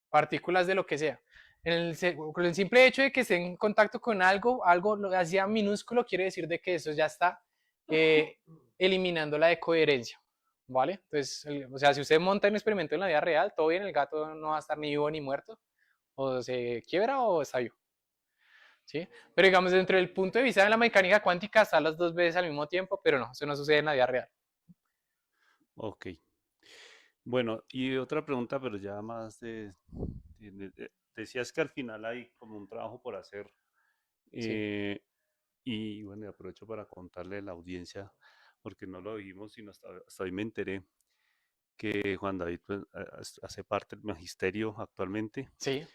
partículas de lo que sea. Con el simple hecho de que esté en contacto con algo lo hacía minúsculo, quiere decir de que eso ya está eh, eliminando la decoherencia, ¿vale? Entonces, o sea, si usted monta un experimento en la vida real, todo bien, el gato no va a estar ni vivo ni muerto, o se quiebra o está vivo, ¿sí? Pero digamos, dentro del punto de vista de la mecánica cuántica, están las dos veces al mismo tiempo, pero no, eso no sucede en la vida real. Ok. Bueno, y otra pregunta, pero ya más decías que al final hay como un trabajo por hacer. Sí, eh, y bueno, y aprovecho para contarle a la audiencia, porque no lo dijimos, sino hasta hoy me enteré que Juan David pues, hace parte del magisterio actualmente. sí,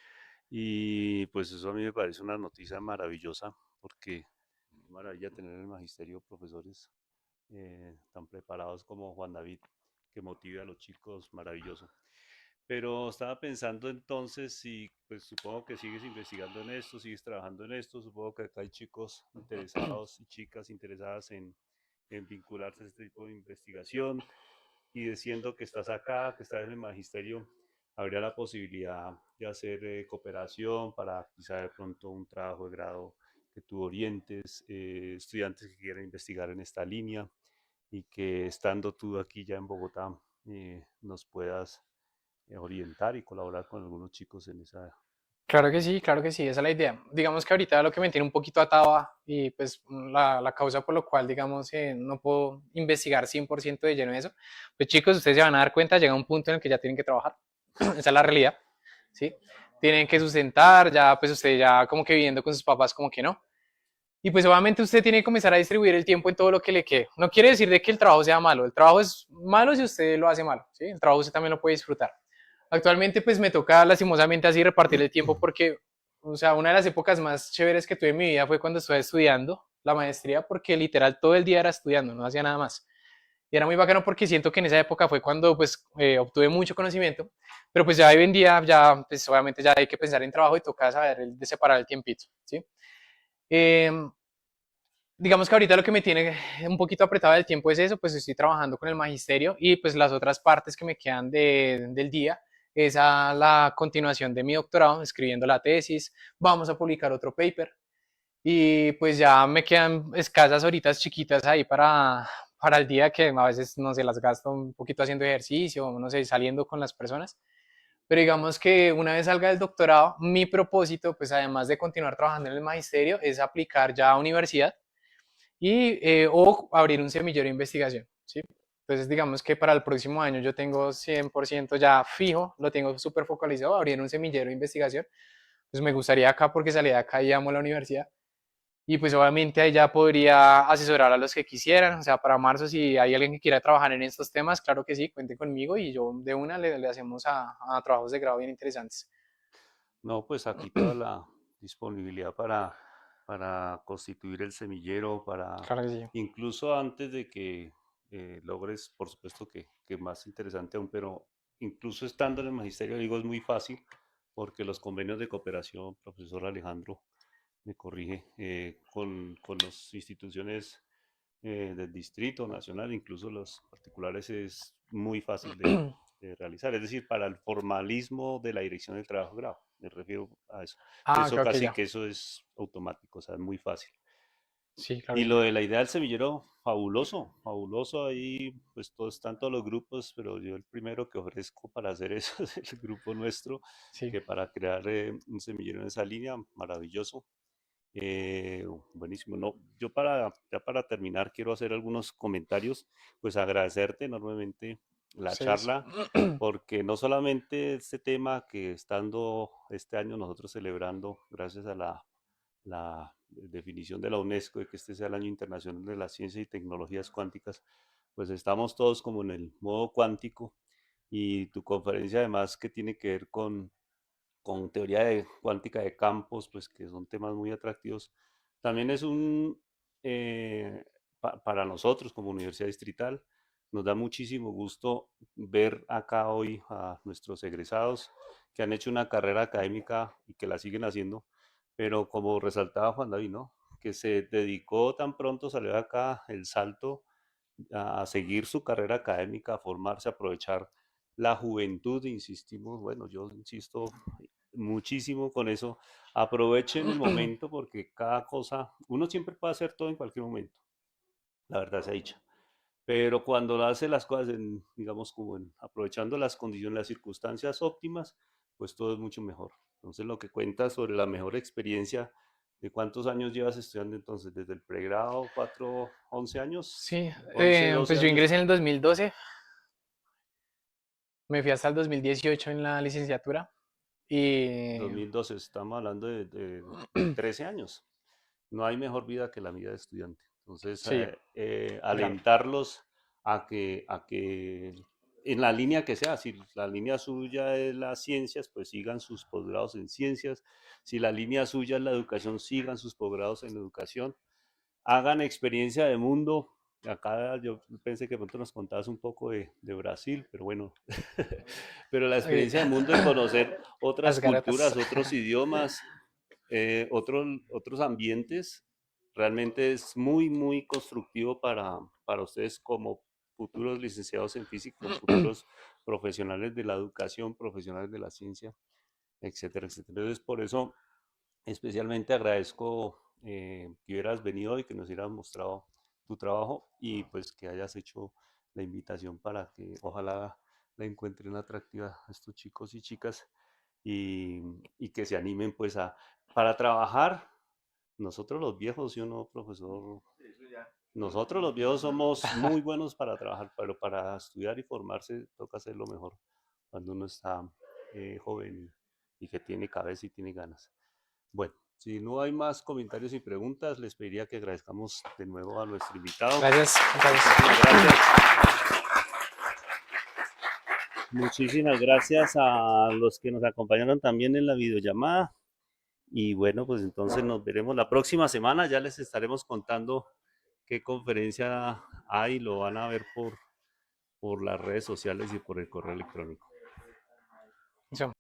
Y pues eso a mí me parece una noticia maravillosa, porque qué maravilla tener en el magisterio profesores tan preparados como Juan David, que motive a los chicos, maravilloso. Pero estaba pensando entonces, si pues supongo que sigues investigando en esto, sigues trabajando en esto, supongo que acá hay chicos interesados y chicas interesadas en vincularse a este tipo de investigación, y diciendo que estás acá, que estás en el magisterio, habría la posibilidad de hacer cooperación para quizá de pronto un trabajo de grado que tú orientes, estudiantes que quieran investigar en esta línea, y que estando tú aquí ya en Bogotá nos puedas orientar y colaborar con algunos chicos en esa. claro que sí, esa es la idea. Digamos que ahorita lo que me tiene un poquito atado y pues la causa por lo cual, digamos, no puedo investigar 100% de lleno eso, pues chicos, ustedes se van a dar cuenta, llega un punto en el que ya tienen que trabajar. Esa es la realidad, ¿sí? Tienen que sustentar, ya pues usted ya como que viviendo con sus papás como que no. Y pues obviamente usted tiene que comenzar a distribuir el tiempo en todo lo que le quede. No quiere decir de que el trabajo sea malo, el trabajo es malo si usted lo hace malo, ¿sí? El trabajo usted también lo puede disfrutar. Actualmente pues me toca lastimosamente así repartir el tiempo porque, o sea, una de las épocas más chéveres que tuve en mi vida fue cuando estuve estudiando la maestría porque literal todo el día era estudiando, no hacía nada más. Y era muy bacano porque siento que en esa época fue cuando pues obtuve mucho conocimiento, pero pues ya hoy en día ya pues obviamente ya hay que pensar en trabajo y toca saber de separar el tiempito, ¿sí? Eh, digamos que ahorita lo que me tiene un poquito apretado del tiempo es eso, pues estoy trabajando con el magisterio y pues las otras partes que me quedan del día es a la continuación de mi doctorado, escribiendo la tesis, vamos a publicar otro paper y pues ya me quedan escasas horitas chiquitas ahí para el día que a veces, no sé, las gasto un poquito haciendo ejercicio, no sé, saliendo con las personas. Pero digamos que una vez salga del doctorado, mi propósito, pues además de continuar trabajando en el magisterio, es aplicar ya a universidad o abrir un semillero de investigación, ¿sí? Entonces, digamos que para el próximo año yo tengo 100% ya fijo, lo tengo súper focalizado, abrir un semillero de investigación. Pues me gustaría acá porque salí de acá y amo la universidad. Y pues obviamente ahí ya podría asesorar a los que quisieran, o sea, para marzo si hay alguien que quiera trabajar en estos temas, claro que sí, cuente conmigo y yo de una le hacemos a trabajos de grado bien interesantes. No, pues aquí toda la disponibilidad para constituir el semillero, para Claro que sí. incluso antes de que logres, por supuesto que más interesante aún, pero incluso estando en el magisterio, digo, es muy fácil porque los convenios de cooperación, profesor Alejandro me corrige, con las instituciones del distrito nacional, incluso los particulares, es muy fácil de realizar. Es decir, para el formalismo de la dirección del trabajo grado, me refiero a eso. Ah, Eso creo que casi ya. que eso es automático, o sea, es muy fácil. Sí, claro Y que sí. lo de la idea del semillero, fabuloso, fabuloso. Ahí, pues todos están todos los grupos, pero yo el primero que ofrezco para hacer eso es el grupo nuestro, Sí. que para crear un semillero en esa línea, maravilloso. Buenísimo. No, yo ya para terminar quiero hacer algunos comentarios, pues agradecerte enormemente la Ustedes. charla, porque no solamente este tema que estando este año nosotros celebrando, gracias a la definición de la UNESCO de que este sea el año internacional de la ciencia y tecnologías cuánticas, pues estamos todos como en el modo cuántico y tu conferencia además que tiene que ver con teoría cuántica de campos, pues que son temas muy atractivos. También es para nosotros como Universidad Distrital, nos da muchísimo gusto ver acá hoy a nuestros egresados que han hecho una carrera académica y que la siguen haciendo, pero como resaltaba Juan David, ¿no? Que se dedicó tan pronto, salió de acá el salto a seguir su carrera académica, a formarse, a aprovechar la juventud, insistimos, bueno, yo insisto muchísimo con eso, aprovechen el momento porque cada cosa, uno siempre puede hacer todo en cualquier momento, la verdad se ha dicho, pero cuando hace las cosas, digamos, como aprovechando las condiciones, las circunstancias óptimas, pues todo es mucho mejor. Entonces, lo que cuentas sobre la mejor experiencia, ¿de cuántos años llevas estudiando entonces? ¿Desde el pregrado, 4, 11 años? Sí, 11 12 pues yo años. ingresé en el 2012, me fui hasta el 2018 en la licenciatura y 2012, estamos hablando de 13 años. No hay mejor vida que la vida de estudiante. Entonces, sí, claro. alentarlos a que en la línea que sea, si la línea suya es las ciencias, pues sigan sus posgrados en ciencias. Si la línea suya es la educación, sigan sus posgrados en educación. Hagan experiencia de mundo. Acá yo pensé que de pronto nos contabas un poco de Brasil, pero bueno, pero la Eh, experiencia de mundo de conocer otras Las garatas. culturas, otros idiomas, otros ambientes, realmente es muy, muy constructivo para ustedes como futuros licenciados en física, como futuros profesionales de la educación, profesionales de la ciencia, etcétera, etcétera. Entonces, por eso especialmente agradezco que hubieras venido y que nos hubieras mostrado tu trabajo y pues que hayas hecho la invitación para que ojalá la encuentren atractiva a estos chicos y chicas y que se animen pues para trabajar. Nosotros los viejos, ¿sí o no, profesor? Nosotros los viejos somos muy buenos para trabajar, pero para estudiar y formarse toca hacerlo mejor cuando uno está joven y que tiene cabeza y tiene ganas. Bueno, si no hay más comentarios y preguntas, les pediría que agradezcamos de nuevo a nuestro invitado. Gracias. Muchísimas gracias. Muchísimas gracias a los que nos acompañaron también en la videollamada. Y bueno, pues entonces nos veremos la próxima semana. Ya les estaremos contando qué conferencia hay. Lo van a ver por las redes sociales y por el correo electrónico. Eso.